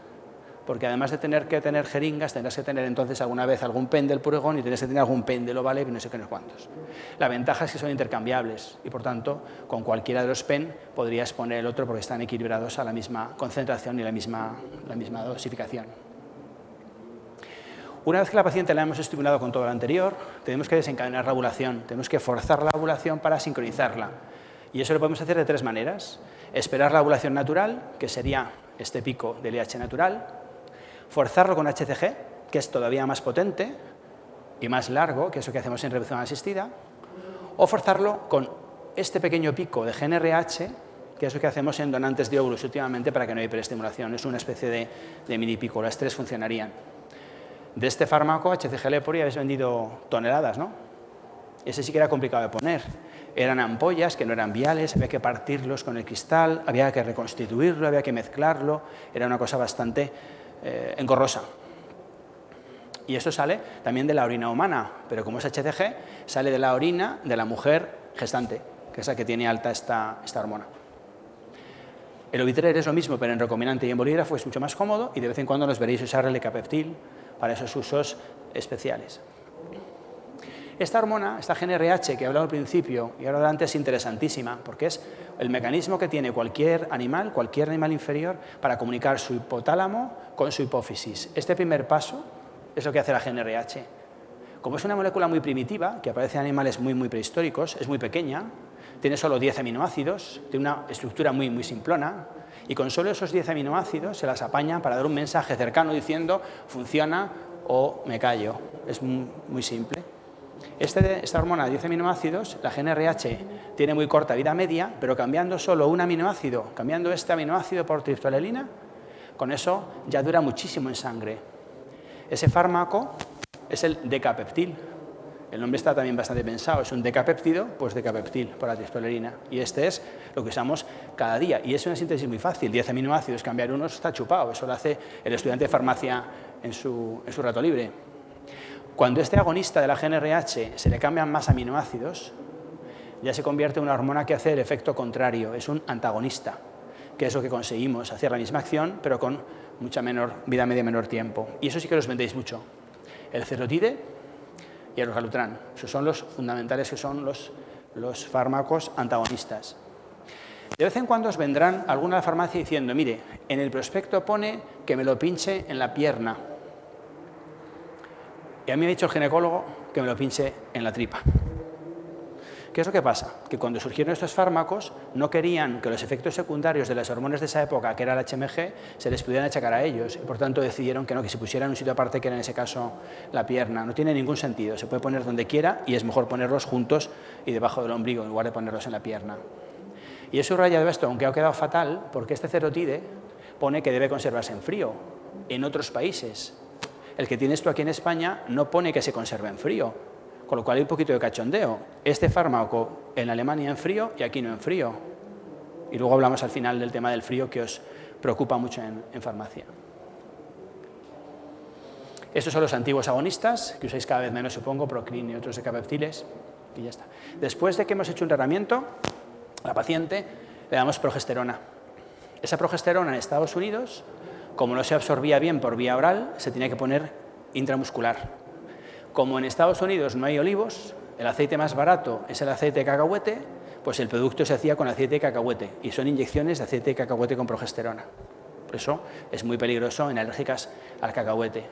porque además de tener que tener jeringas, tendrás que tener entonces alguna vez algún pen del purgón y tendrás que tener algún pen del Ovalep y no sé qué, no sé cuántos. La ventaja es que son intercambiables y, por tanto, con cualquiera de los pen podrías poner el otro porque están equilibrados a la misma concentración y la misma dosificación. Una vez que la paciente la hemos estimulado con todo lo anterior, tenemos que desencadenar la ovulación, tenemos que forzar la ovulación para sincronizarla. Y eso lo podemos hacer de tres maneras. Esperar la ovulación natural, que sería este pico del LH natural, forzarlo con HCG, que es todavía más potente y más largo, que es lo que hacemos en reproducción asistida, o forzarlo con este pequeño pico de GnRH, que es lo que hacemos en donantes de óvulos últimamente para que no haya hiperestimulación. Es una especie de mini pico, las tres funcionarían. De este fármaco, HCG Lepori, habéis vendido toneladas, ¿no? Ese sí que era complicado de poner. Eran ampollas que no eran viales, había que partirlos con el cristal, había que reconstituirlo, había que mezclarlo, era una cosa bastante engorrosa. Y esto sale también de la orina humana, pero como es HCG, sale de la orina de la mujer gestante, que es la que tiene alta esta hormona. El Ovitrer es lo mismo, pero en recombinante y en bolígrafo es mucho más cómodo y de vez en cuando nos veréis usar el Decapeptil para esos usos especiales. Esta hormona, esta GnRH que he hablado al principio y ahora adelante, es interesantísima porque es el mecanismo que tiene cualquier animal inferior para comunicar su hipotálamo con su hipófisis. Este primer paso es lo que hace la GnRH. Como es una molécula muy primitiva, que aparece en animales muy prehistóricos, es muy pequeña, tiene solo 10 aminoácidos, tiene una estructura muy simplona, y con solo esos 10 aminoácidos se las apaña para dar un mensaje cercano diciendo funciona o me callo. Es muy simple. Esta hormona de 10 aminoácidos, la GnRH, tiene muy corta vida media, pero cambiando solo un aminoácido, cambiando este aminoácido por triptolelina, con eso ya dura muchísimo en sangre. Ese fármaco es el Decapeptil. El nombre está también bastante pensado, es un decapéptido, pues Decapeptil por la triptolelina. Y este es lo que usamos cada día. Y es una síntesis muy fácil, 10 aminoácidos, cambiar unos está chupado. Eso lo hace el estudiante de farmacia en su rato libre. Cuando este agonista de la GnRH se le cambian más aminoácidos, ya se convierte en una hormona que hace el efecto contrario, es un antagonista, que es lo que conseguimos, hacer la misma acción, pero con mucha menor vida media, menor tiempo. Y eso sí que los vendéis mucho. El Cerotide y el Orgalutran. Esos son los fundamentales, que son los fármacos antagonistas. De vez en cuando os vendrán alguna de la farmacia diciendo, mire, en el prospecto pone que me lo pinche en la pierna. Y a mí me ha dicho el ginecólogo que me lo pinche en la tripa. ¿Qué es lo que pasa? Que cuando surgieron estos fármacos no querían que los efectos secundarios de las hormonas de esa época, que era el HMG, se les pudieran achacar a ellos. Y por tanto decidieron que no, que se pusieran en un sitio aparte, que era en ese caso la pierna. No tiene ningún sentido. Se puede poner donde quiera y es mejor ponerlos juntos y debajo del ombligo en lugar de ponerlos en la pierna. Y he subrayado esto, aunque ha quedado fatal, porque este Cerotide pone que debe conservarse en frío. En otros países, el que tienes tú aquí en España no pone que se conserve en frío, con lo cual hay un poquito de cachondeo. Este fármaco en Alemania en frío y aquí no en frío. Y luego hablamos al final del tema del frío, que os preocupa mucho en farmacia. Estos son los antiguos agonistas, que usáis cada vez menos, supongo, Procrin y otros decapeptiles, y ya está. Después de que hemos hecho un tratamiento, a la paciente le damos progesterona. Esa progesterona en Estados Unidos, como no se absorbía bien por vía oral, se tenía que poner intramuscular. Como en Estados Unidos no hay olivos, el aceite más barato es el aceite de cacahuete, pues el producto se hacía con aceite de cacahuete, y son inyecciones de aceite de cacahuete con progesterona. Por eso es muy peligroso en alérgicas al cacahuete.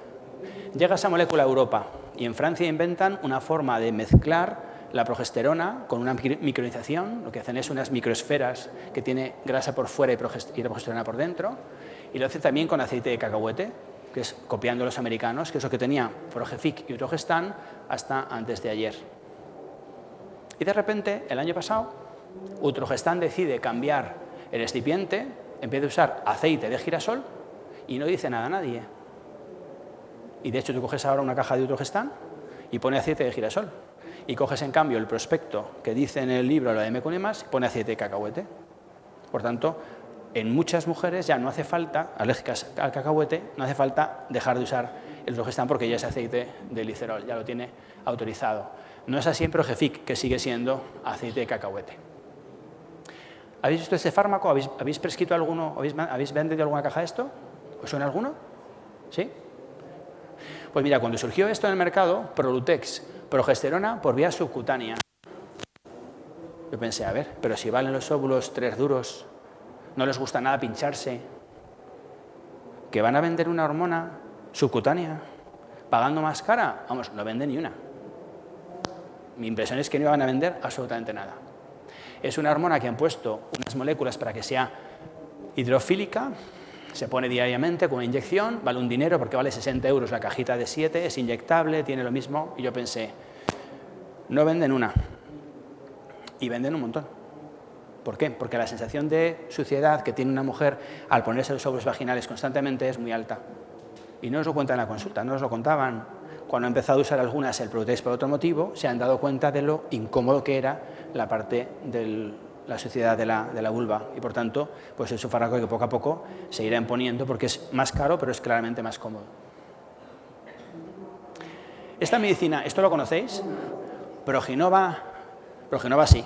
Llega esa molécula a Europa, y en Francia inventan una forma de mezclar la progesterona con una micronización. Lo que hacen es unas microesferas que tiene grasa por fuera y la progesterona por dentro, y lo hacen también con aceite de cacahuete, que es copiando a los americanos, que es lo que tenía Progefic y Utrogestan hasta antes de ayer. Y de repente, el año pasado, Utrogestan decide cambiar el excipiente, en vez de usar aceite de girasol, y no dice nada a nadie. Y de hecho tú coges ahora una caja de Utrogestan y pone aceite de girasol. Y coges en cambio el prospecto que dice en el libro la de Mecunemas y pone aceite de cacahuete. Por tanto, en muchas mujeres ya no hace falta, alérgicas al cacahuete, no hace falta dejar de usar el Utrogestan porque ya es aceite de glicerol, ya lo tiene autorizado. No es así en Progefic, que sigue siendo aceite de cacahuete. ¿Habéis visto este fármaco? ¿Habéis prescrito alguno? ¿Habéis vendido alguna caja de esto? ¿Os suena alguno? ¿Sí? Pues mira, cuando surgió esto en el mercado, Prolutex, progesterona por vía subcutánea. Yo pensé, a ver, pero si valen los óvulos 3 duros, no les gusta nada pincharse, que van a vender una hormona subcutánea pagando más cara, vamos, no venden ni una. Mi impresión es que no iban a vender absolutamente nada. Es una hormona que han puesto unas moléculas para que sea hidrofílica, se pone diariamente con una inyección, vale un dinero porque vale 60 euros la cajita de 7, es inyectable, tiene lo mismo, y yo pensé, no venden una, y venden un montón. ¿Por qué? Porque la sensación de suciedad que tiene una mujer al ponerse los óvulos vaginales constantemente es muy alta. Y no nos lo cuentan en la consulta, no nos lo contaban. Cuando han empezado a usar algunas el Prolutex por otro motivo, se han dado cuenta de lo incómodo que era la parte de la suciedad de la vulva. Y por tanto, pues es un fármaco que poco a poco se irá imponiendo porque es más caro, pero es claramente más cómodo. Esta medicina, ¿esto lo conocéis? Proginova sí.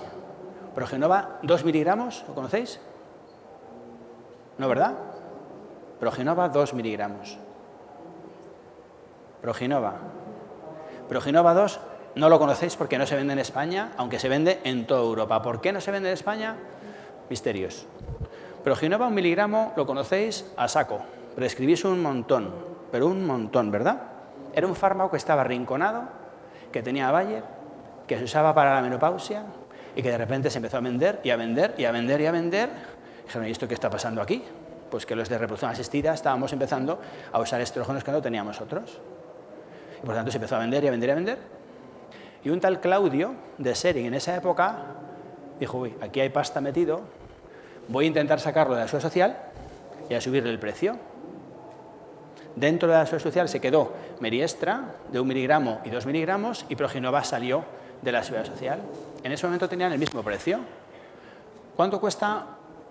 Proginova 2 miligramos, ¿lo conocéis? ¿No, verdad? Proginova 2 miligramos. Proginova 2 no lo conocéis porque no se vende en España, aunque se vende en toda Europa. ¿Por qué no se vende en España? Misterios. Proginova 1 miligramo lo conocéis a saco. Prescribís un montón, pero un montón, ¿verdad? Era un fármaco que estaba arrinconado, que tenía Bayer, que se usaba para la menopausia y que de repente se empezó a vender y a vender y a vender y a vender. Dijeron, ¿y esto qué está pasando aquí? Pues que los de reproducción asistida estábamos empezando a usar estrógenos que no teníamos otros. Y por tanto se empezó a vender y a vender y a vender. Y un tal Claudio de Sering en esa época dijo, uy, aquí hay pasta metido, voy a intentar sacarlo de la seguridad social y a subirle el precio. Dentro de la seguridad social se quedó Meriestra de 1 miligramo y 2 miligramos y Proginova salió de la seguridad social. En ese momento tenían el mismo precio. ¿Cuánto cuesta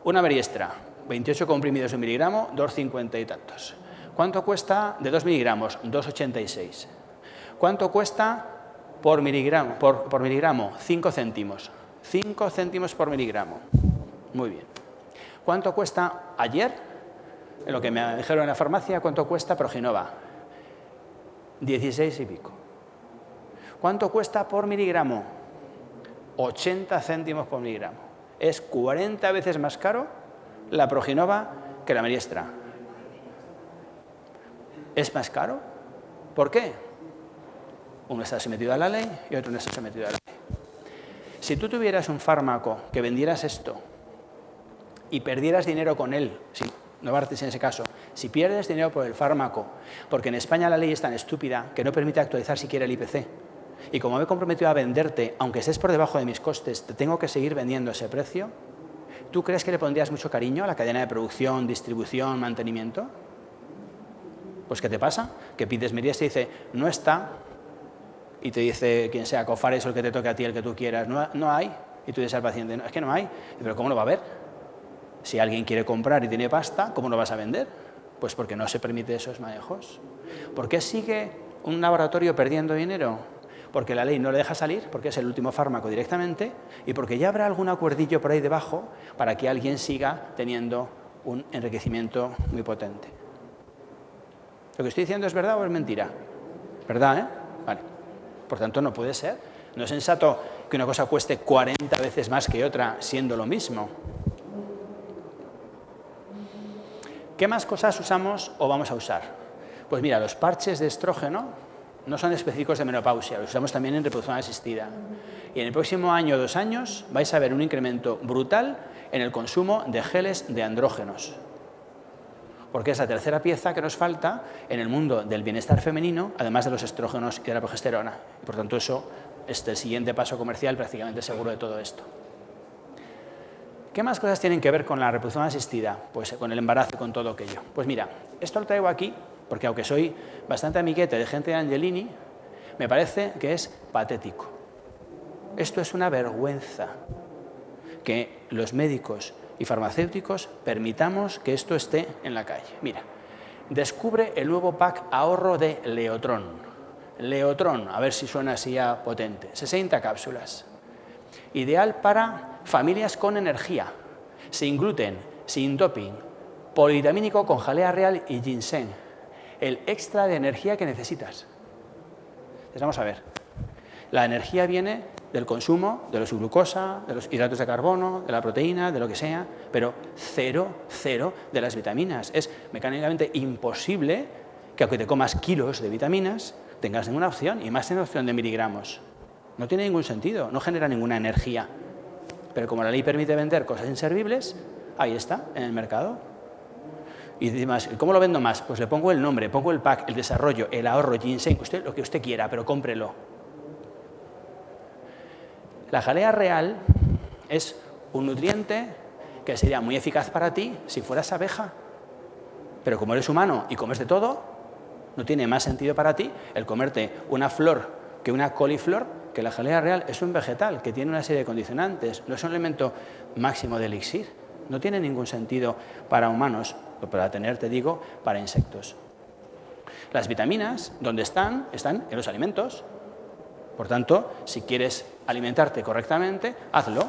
una Meriestra? 28 comprimidos de 1 miligramo, 2,50 y tantos. ¿Cuánto cuesta de 2 miligramos? 2,86. ¿Cuánto cuesta por miligramo? 5 céntimos. 5 céntimos por miligramo. Muy bien. ¿Cuánto cuesta ayer? En lo que me dijeron en la farmacia, ¿cuánto cuesta Proginova? 16 y pico. ¿Cuánto cuesta por miligramo? 80 céntimos por miligramo. Es 40 veces más caro la Proginova que la Meriestra. ¿Es más caro? ¿Por qué? Uno está sometido a la ley y otro no está sometido a la ley. Si tú tuvieras un fármaco que vendieras esto y perdieras dinero con él, Novartis en ese caso, si pierdes dinero por el fármaco, porque en España la ley es tan estúpida que no permite actualizar siquiera el IPC, y como me he comprometido a venderte, aunque estés por debajo de mis costes, te tengo que seguir vendiendo ese precio, ¿tú crees que le pondrías mucho cariño a la cadena de producción, distribución, mantenimiento? Pues ¿qué te pasa? Que pides Meriestra y dice, no está, y te dice quien sea, Cofares o el que te toque a ti, el que tú quieras, no hay, y tú dices al paciente, no, es que no hay, pero ¿cómo lo va a haber? Si alguien quiere comprar y tiene pasta, ¿cómo lo vas a vender? Pues porque no se permite esos manejos. ¿Por qué sigue un laboratorio perdiendo dinero? Porque la ley no le deja salir, porque es el último fármaco directamente, y porque ya habrá algún acuerdillo por ahí debajo para que alguien siga teniendo un enriquecimiento muy potente. ¿Lo que estoy diciendo es verdad o es mentira? ¿Verdad, eh? Vale. Por tanto, no puede ser. No es sensato que una cosa cueste 40 veces más que otra siendo lo mismo. ¿Qué más cosas usamos o vamos a usar? Pues mira, los parches de estrógeno no son específicos de menopausia, los usamos también en reproducción asistida. Y en el próximo año o 2 años vais a ver un incremento brutal en el consumo de geles de andrógenos. Porque es la tercera pieza que nos falta en el mundo del bienestar femenino, además de los estrógenos y de la progesterona. Y por tanto, eso es el siguiente paso comercial prácticamente seguro de todo esto. ¿Qué más cosas tienen que ver con la reproducción asistida? Pues con el embarazo y con todo aquello. Pues mira, esto lo traigo aquí porque aunque soy bastante amiguete de gente de Angelini, me parece que es patético. Esto es una vergüenza que los médicos y farmacéuticos permitamos que esto esté en la calle. Mira, descubre el nuevo pack ahorro de Leotron. Leotron, a ver si suena así ya potente. 60 cápsulas. Ideal para familias con energía, sin gluten, sin doping, polivitamínico con jalea real y ginseng. el extra de energía que necesitas. Entonces, vamos a ver. La energía viene del consumo de los glucosa, de los hidratos de carbono, de la proteína, de lo que sea, pero cero de las vitaminas. Es mecánicamente imposible que aunque te comas kilos de vitaminas, tengas ninguna opción, y más en opción de miligramos. No tiene ningún sentido, no genera ninguna energía. Pero como la ley permite vender cosas inservibles, ahí está, en el mercado. Y demás, ¿cómo lo vendo más? Pues le pongo el nombre, pongo el pack, el desarrollo, el ahorro, ginseng, usted, lo que usted quiera, pero cómprelo. La jalea real es un nutriente que sería muy eficaz para ti si fueras abeja. Pero como eres humano y comes de todo, no tiene más sentido para ti el comerte una flor que una coliflor, que la jalea real es un vegetal que tiene una serie de condicionantes, no es un elemento máximo de elixir. No tiene ningún sentido para humanos, o para tener, te digo, para insectos. Las vitaminas, ¿dónde están? Están en los alimentos. Por tanto, si quieres alimentarte correctamente, hazlo.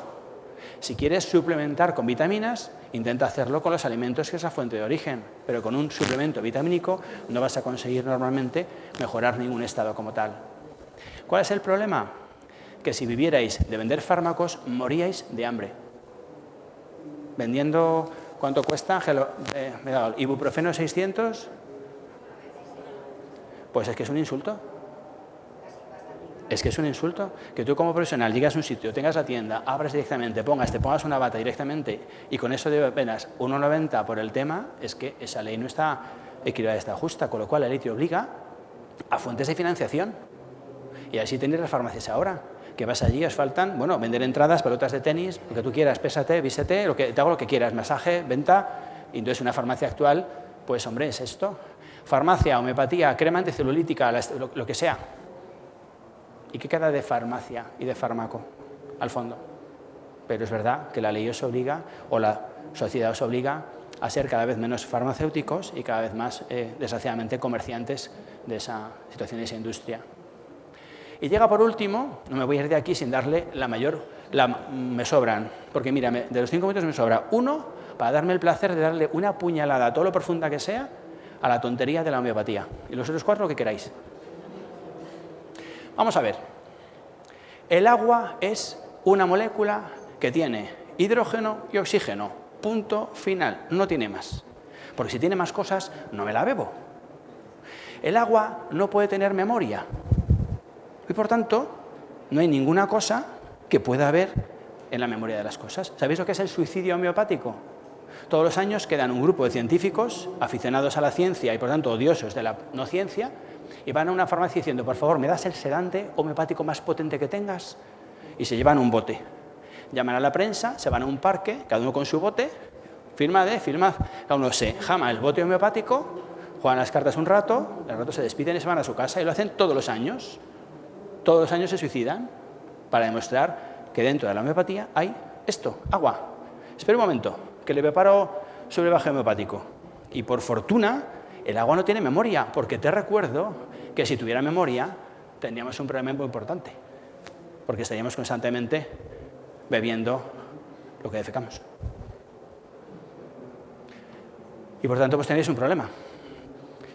Si quieres suplementar con vitaminas, intenta hacerlo con los alimentos que es la fuente de origen, pero con un suplemento vitamínico no vas a conseguir normalmente mejorar ningún estado como tal. ¿Cuál es el problema? Que si vivierais de vender fármacos, moríais de hambre. Vendiendo, ¿cuánto cuesta? Ibuprofeno 600. Pues es que es un insulto. Es que es un insulto. Que tú como profesional llegas a un sitio, tengas la tienda, abras directamente, te pongas una bata directamente y con eso de apenas 1,90 por el tema, es que esa ley no está equilibrada, está justa, con lo cual la ley te obliga a fuentes de financiación. Y así tenéis las farmacias ahora, que vas allí, os faltan, bueno, vender entradas, pelotas de tenis, lo que tú quieras, pésate, vístete, te hago lo que quieras, masaje, venta, y entonces una farmacia actual, pues hombre, es esto. Farmacia, homeopatía, crema anticelulítica, lo que sea. ¿Y qué queda de farmacia y de fármaco al fondo? Pero es verdad que la ley os obliga, o la sociedad os obliga, a ser cada vez menos farmacéuticos y cada vez más, desgraciadamente, comerciantes de esa situación, de esa industria. Y llega por último, no me voy a ir de aquí sin darle me sobran, porque mira, de los 5 minutos me sobra uno para darme el placer de darle una puñalada, todo lo profunda que sea, a la tontería de la homeopatía. Y los otros 4 lo que queráis. Vamos a ver. El agua es una molécula que tiene hidrógeno y oxígeno. Punto final. No tiene más. Porque si tiene más cosas, no me la bebo. El agua no puede tener memoria. Y por tanto, no hay ninguna cosa que pueda haber en la memoria de las cosas. ¿Sabéis lo que es el suicidio homeopático? Todos los años quedan un grupo de científicos aficionados a la ciencia y por tanto odiosos de la no ciencia y van a una farmacia diciendo, por favor, ¿me das el sedante homeopático más potente que tengas? Y se llevan un bote. Llaman a la prensa, se van a un parque, cada uno con su bote, firmad, cada uno se jama el bote homeopático, juegan las cartas un rato, al rato se despiden y se van a su casa y lo hacen todos los años. Todos los años se suicidan para demostrar que dentro de la homeopatía hay esto, agua. Espera un momento, que le preparo su brebaje homeopático. Y por fortuna, el agua no tiene memoria, porque te recuerdo que si tuviera memoria, tendríamos un problema muy importante, porque estaríamos constantemente bebiendo lo que defecamos. Y por tanto, pues tenéis un problema.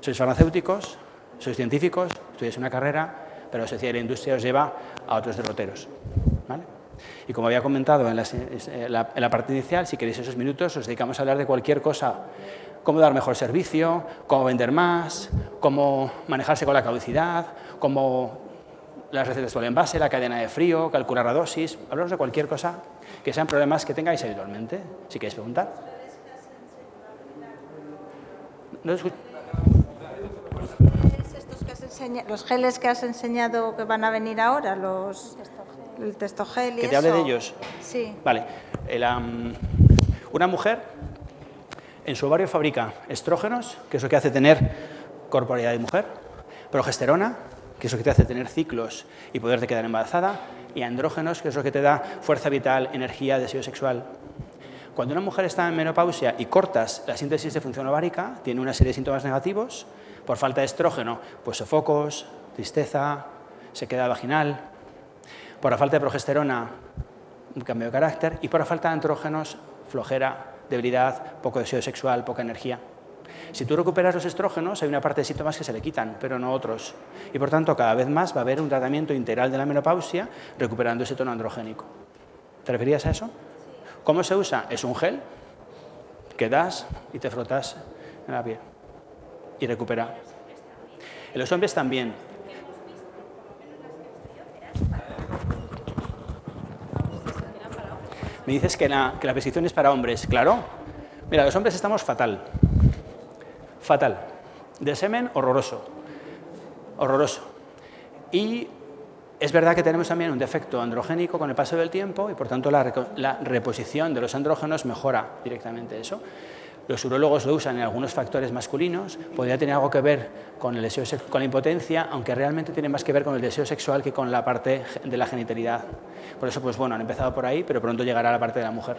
Sois farmacéuticos, sois científicos, estudiáis una carrera, pero la sociedad y la industria os lleva a otros derroteros. ¿Vale? Y como había comentado en la parte inicial, si queréis esos minutos, os dedicamos a hablar de cualquier cosa. Cómo dar mejor servicio, cómo vender más, cómo manejarse con la caducidad, cómo las recetas por el envase, la cadena de frío, calcular la dosis. Hablamos de cualquier cosa que sean problemas que tengáis habitualmente. Si queréis preguntar. No escucho. Los geles que has enseñado que van a venir ahora, el testogel y eso. ¿Que te hable de ellos? Sí. Vale. Una mujer en su ovario fabrica estrógenos, que es lo que hace tener corporalidad de mujer, progesterona, que es lo que te hace tener ciclos y poderte quedar embarazada, y andrógenos, que es lo que te da fuerza vital, energía, deseo sexual. Cuando una mujer está en menopausia y cortas la síntesis de función ovárica, tiene una serie de síntomas negativos. Por falta de estrógeno, pues sofocos, tristeza, sequedad vaginal. Por la falta de progesterona, un cambio de carácter. Y por la falta de andrógenos, flojera, debilidad, poco deseo sexual, poca energía. Si tú recuperas los estrógenos, hay una parte de síntomas que se le quitan, pero no otros. Y por tanto, cada vez más va a haber un tratamiento integral de la menopausia recuperando ese tono androgénico. ¿Te referías a eso? ¿Cómo se usa? Es un gel que das y te frotas en la piel y recupera. En los hombres también. Me dices que la prescripción es para hombres, claro. Mira, los hombres estamos fatal. Fatal. De semen, horroroso. Horroroso. Y es verdad que tenemos también un defecto androgénico con el paso del tiempo y por tanto la reposición de los andrógenos mejora directamente eso. Los urólogos lo usan en algunos factores masculinos, podría tener algo que ver con el deseo, con la impotencia, aunque realmente tiene más que ver con el deseo sexual que con la parte de la genitalidad. Por eso, pues bueno, han empezado por ahí, pero pronto llegará la parte de la mujer.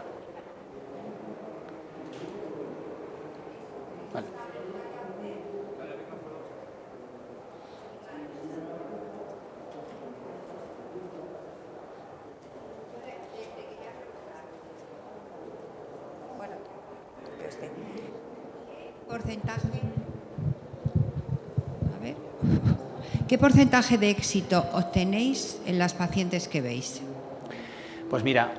Vale. ¿Qué porcentaje de éxito obtenéis en las pacientes que veis? Pues mira,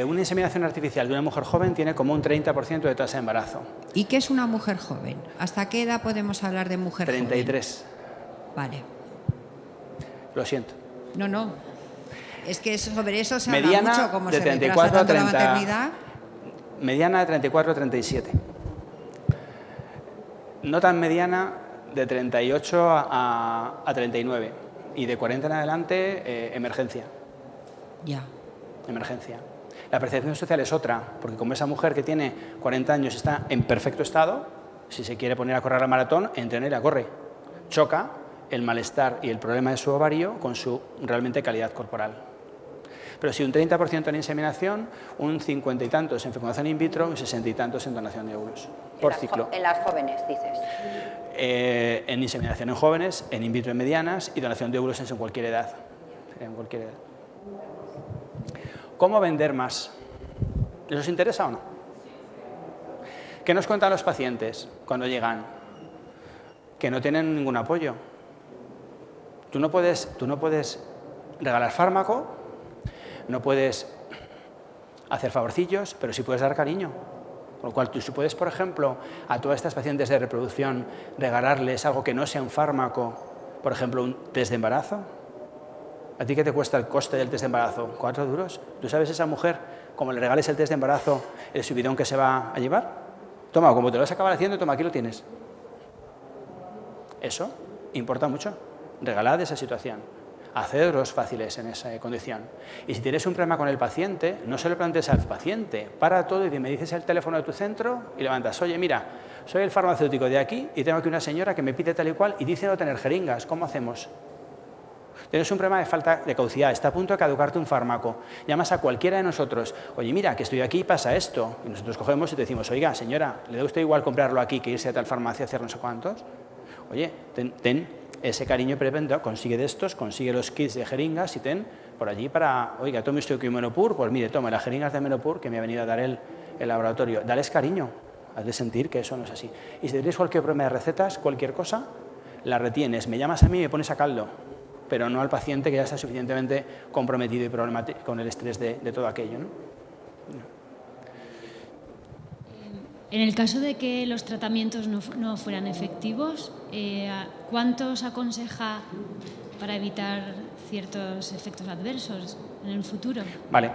una inseminación artificial de una mujer joven tiene como un 30% de tasa de embarazo. ¿Y qué es una mujer joven? ¿Hasta qué edad podemos hablar de mujer 33. joven? Vale. Lo siento. No. Es que sobre eso se Mediana habla mucho, como de se 34 retrasa a tanto 30. la maternidad. Mediana de 34 a 37. No tan mediana de 38 a 39. Y de 40 en adelante, emergencia. Ya. Emergencia. La percepción social es otra, porque como esa mujer que tiene 40 años está en perfecto estado, si se quiere poner a correr la maratón, entrena y la corre. Choca el malestar y el problema de su ovario con su realmente calidad corporal. Pero si un 30% en inseminación, un 50 y tantos en fecundación in vitro, un 60 y tantos en donación de óvulos por ciclo. En las jóvenes, dices. En inseminación en jóvenes, en in vitro en medianas y donación de óvulos en cualquier edad. En cualquier edad. ¿Cómo vender más? ¿Les os interesa o no? ¿Qué nos cuentan los pacientes cuando llegan? Que no tienen ningún apoyo. Tú no puedes regalar fármaco, no puedes hacer favorcillos, pero sí puedes dar cariño. Con lo cual, tú puedes, por ejemplo, a todas estas pacientes de reproducción regalarles algo que no sea un fármaco, por ejemplo, un test de embarazo. ¿A ti qué te cuesta el coste del test de embarazo? 4 duros. ¿Tú sabes esa mujer, como le regales el test de embarazo, el subidón que se va a llevar? Toma, como te lo vas a acabar haciendo, toma, aquí lo tienes. Eso importa mucho. Regalad esa situación. Hacedlos fáciles en esa condición. Y si tienes un problema con el paciente, no se lo plantees al paciente. Para todo y me dices el teléfono de tu centro y levantas. Oye, mira, soy el farmacéutico de aquí y tengo aquí una señora que me pide tal y cual y dice no tener jeringas. ¿Cómo hacemos? Tienes un problema de falta de caducidad, está a punto de caducarte un fármaco. Llamas a cualquiera de nosotros. Oye, mira, que estoy aquí y pasa esto. Y nosotros cogemos y te decimos, oiga, señora, ¿le da usted igual comprarlo aquí que irse a tal farmacia a hacer no sé cuántos? Oye, ten ese cariño prevento, consigue de estos, consigue los kits de jeringas y ten por allí para, oiga, tome usted aquí un Menopur, pues mire, tome las jeringas de Menopur que me ha venido a dar el laboratorio. Dales cariño, hazle sentir que eso no es así. Y si tienes cualquier problema de recetas, cualquier cosa, la retienes, me llamas a mí y me pones a caldo, pero no al paciente que ya está suficientemente comprometido y problemático con el estrés de todo aquello, ¿no? En el caso de que los tratamientos no fueran efectivos, ¿cuánto os aconseja para evitar ciertos efectos adversos en el futuro? Vale.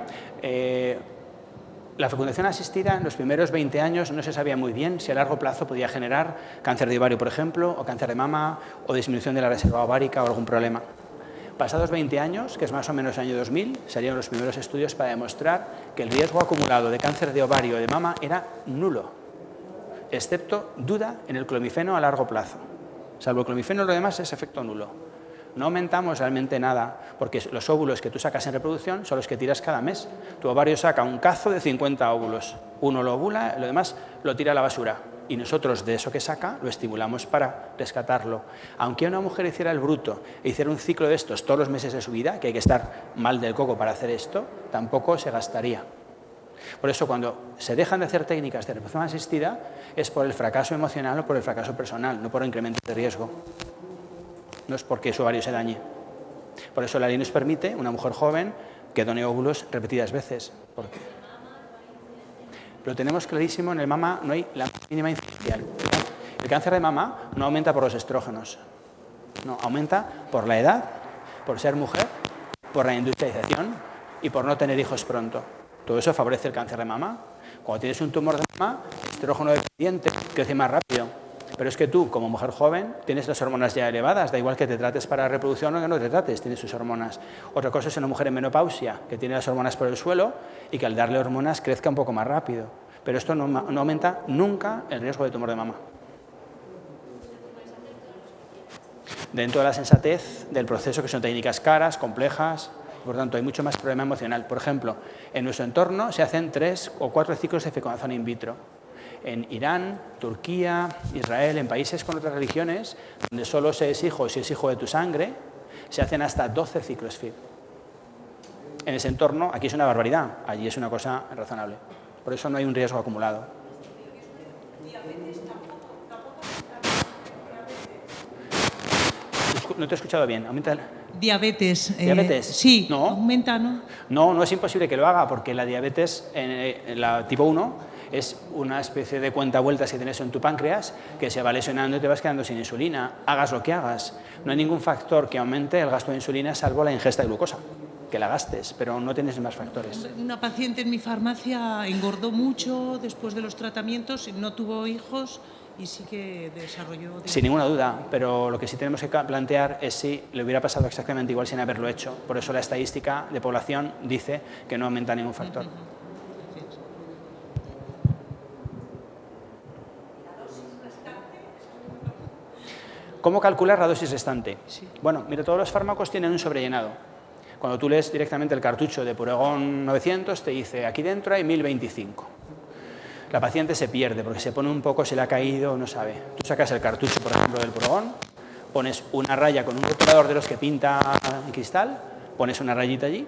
La fecundación asistida en los primeros 20 años no se sabía muy bien si a largo plazo podía generar cáncer de ovario, por ejemplo, o cáncer de mama, o disminución de la reserva ovárica o algún problema. Pasados 20 años, que es más o menos el año 2000, salieron los primeros estudios para demostrar que el riesgo acumulado de cáncer de ovario o de mama era nulo, excepto duda en el clomifeno a largo plazo. Salvo el clomifeno, lo demás es efecto nulo. No aumentamos realmente nada, porque los óvulos que tú sacas en reproducción son los que tiras cada mes. Tu ovario saca un cazo de 50 óvulos. Uno lo ovula, lo demás lo tira a la basura. Y nosotros de eso que saca lo estimulamos para rescatarlo. Aunque una mujer hiciera el bruto e hiciera un ciclo de estos todos los meses de su vida, que hay que estar mal del coco para hacer esto, tampoco se gastaría. Por eso, cuando se dejan de hacer técnicas de reproducción asistida, es por el fracaso emocional o por el fracaso personal, no por incremento de riesgo. No es porque su ovario se dañe. Por eso la ley nos permite, una mujer joven, que done óvulos repetidas veces. ¿Por qué? Lo tenemos clarísimo, en el mama no hay la mínima incidencia. El cáncer de mama no aumenta por los estrógenos, no, aumenta por la edad, por ser mujer, por la industrialización y por no tener hijos pronto. Todo eso favorece el cáncer de mama. Cuando tienes un tumor de mama, estrógeno dependiente, crece más rápido. Pero es que tú, como mujer joven, tienes las hormonas ya elevadas, da igual que te trates para reproducción o que no te trates, tienes sus hormonas. Otra cosa es una mujer en menopausia, que tiene las hormonas por el suelo y que al darle hormonas crezca un poco más rápido. Pero esto no aumenta nunca el riesgo de tumor de mama. Dentro de la sensatez del proceso, que son técnicas caras, complejas, por tanto hay mucho más problema emocional. Por ejemplo, en nuestro entorno se hacen 3 o 4 ciclos de fecundación in vitro. En Irán, Turquía, Israel, en países con otras religiones, donde solo se es hijo si es hijo de tu sangre, se hacen hasta 12 ciclos FIV. En ese entorno, aquí es una barbaridad, allí es una cosa razonable. Por eso no hay un riesgo acumulado. No te he escuchado bien. ¿Aumenta Diabetes. ¿Diabetes? Sí, No. aumenta, ¿no? No es imposible que lo haga, porque la diabetes, en la tipo 1, es una especie de cuentavueltas que tienes en tu páncreas que se va lesionando y te vas quedando sin insulina. Hagas lo que hagas. No hay ningún factor que aumente el gasto de insulina salvo la ingesta de glucosa, que la gastes, pero no tienes más factores. Una paciente en mi farmacia engordó mucho después de los tratamientos, no tuvo hijos y sí que desarrolló... Sin ninguna duda, pero lo que sí tenemos que plantear es si le hubiera pasado exactamente igual sin haberlo hecho. Por eso la estadística de población dice que no aumenta ningún factor. ¿Cómo calcular la dosis restante? Sí. Bueno, mira, todos los fármacos tienen un sobrellenado. Cuando tú lees directamente el cartucho de Puregon 900, te dice, aquí dentro hay 1025. La paciente se pierde porque se pone un poco, se le ha caído, no sabe. Tú sacas el cartucho, por ejemplo, del Puregon, pones una raya con un rotulador de los que pinta en cristal, pones una rayita allí,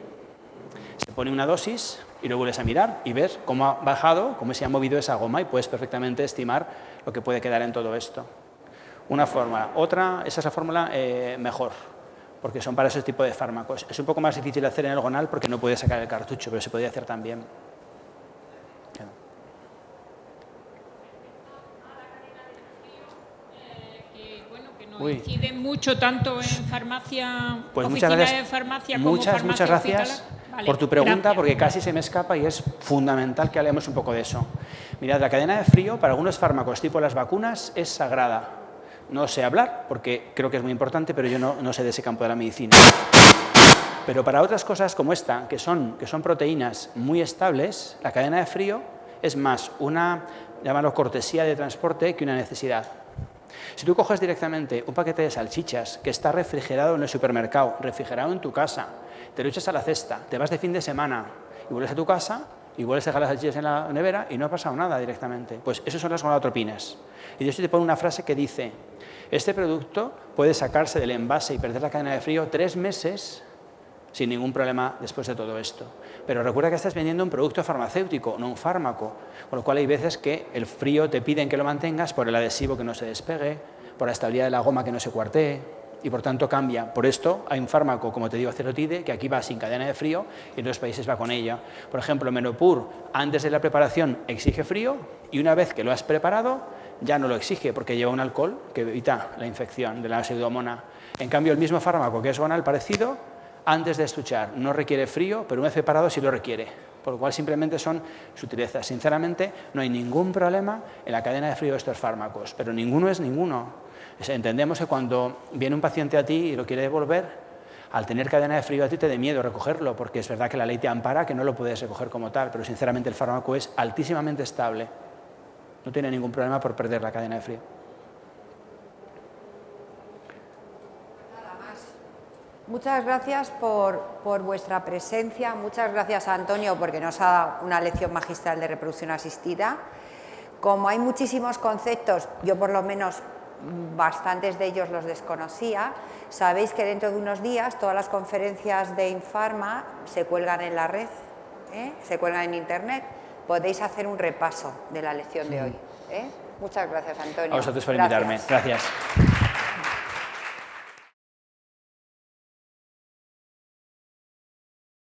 se pone una dosis y lo vuelves a mirar y ves cómo ha bajado, cómo se ha movido esa goma y puedes perfectamente estimar lo que puede quedar en todo esto. Una fórmula. Otra, esa es la fórmula mejor, porque son para ese tipo de fármacos. Es un poco más difícil de hacer en el gonal porque no puedes sacar el cartucho, pero se podría hacer también. No inciden mucho tanto en farmacia, pues oficina muchas gracias, de farmacia como farmacia muchas gracias hospitalaria. Vale, por tu pregunta, gracias. porque casi se me escapa y es fundamental que hablemos un poco de eso. Mirad, la cadena de frío para algunos fármacos tipo las vacunas es sagrada. No sé hablar porque creo que es muy importante, pero yo no sé de ese campo de la medicina. Pero para otras cosas como esta, que son proteínas muy estables, la cadena de frío es más una, llámalo cortesía de transporte, que una necesidad. Si tú coges directamente un paquete de salchichas que está refrigerado en el supermercado, refrigerado en tu casa, te lo echas a la cesta, te vas de fin de semana y vuelves a tu casa y vuelves a dejar las salchichas en la nevera y no ha pasado nada directamente. Pues eso son las gonadotropinas. Y Dios te pone una frase que dice, este producto puede sacarse del envase y perder la cadena de frío 3 meses sin ningún problema después de todo esto. Pero recuerda que estás vendiendo un producto farmacéutico, no un fármaco, con lo cual hay veces que el frío te piden que lo mantengas por el adhesivo que no se despegue, por la estabilidad de la goma que no se cuartee, y por tanto cambia. Por esto hay un fármaco, como te digo, Cerotide, que aquí va sin cadena de frío y en otros países va con ella. Por ejemplo, Menopur, antes de la preparación exige frío y una vez que lo has preparado ya no lo exige porque lleva un alcohol que evita la infección de la pseudomonas. En cambio, el mismo fármaco que es gonal parecido, antes de estuchar no requiere frío, pero una vez preparado sí lo requiere. Por lo cual simplemente son sutilezas. Sinceramente, no hay ningún problema en la cadena de frío de estos fármacos, pero ninguno es ninguno. Entendemos que cuando viene un paciente a ti y lo quiere devolver, al tener cadena de frío a ti te da miedo recogerlo, porque es verdad que la ley te ampara que no lo puedes recoger como tal, pero sinceramente el fármaco es altísimamente estable. No tiene ningún problema por perder la cadena de frío. Muchas gracias por vuestra presencia, muchas gracias a Antonio porque nos ha dado una lección magistral de reproducción asistida. Como hay muchísimos conceptos, yo por lo menos bastantes de ellos los desconocía, sabéis que dentro de unos días todas las conferencias de Infarma se cuelgan en la red, se cuelgan en internet, podéis hacer un repaso de la lección de hoy. Muchas gracias, Antonio. A vosotros por invitarme. Gracias.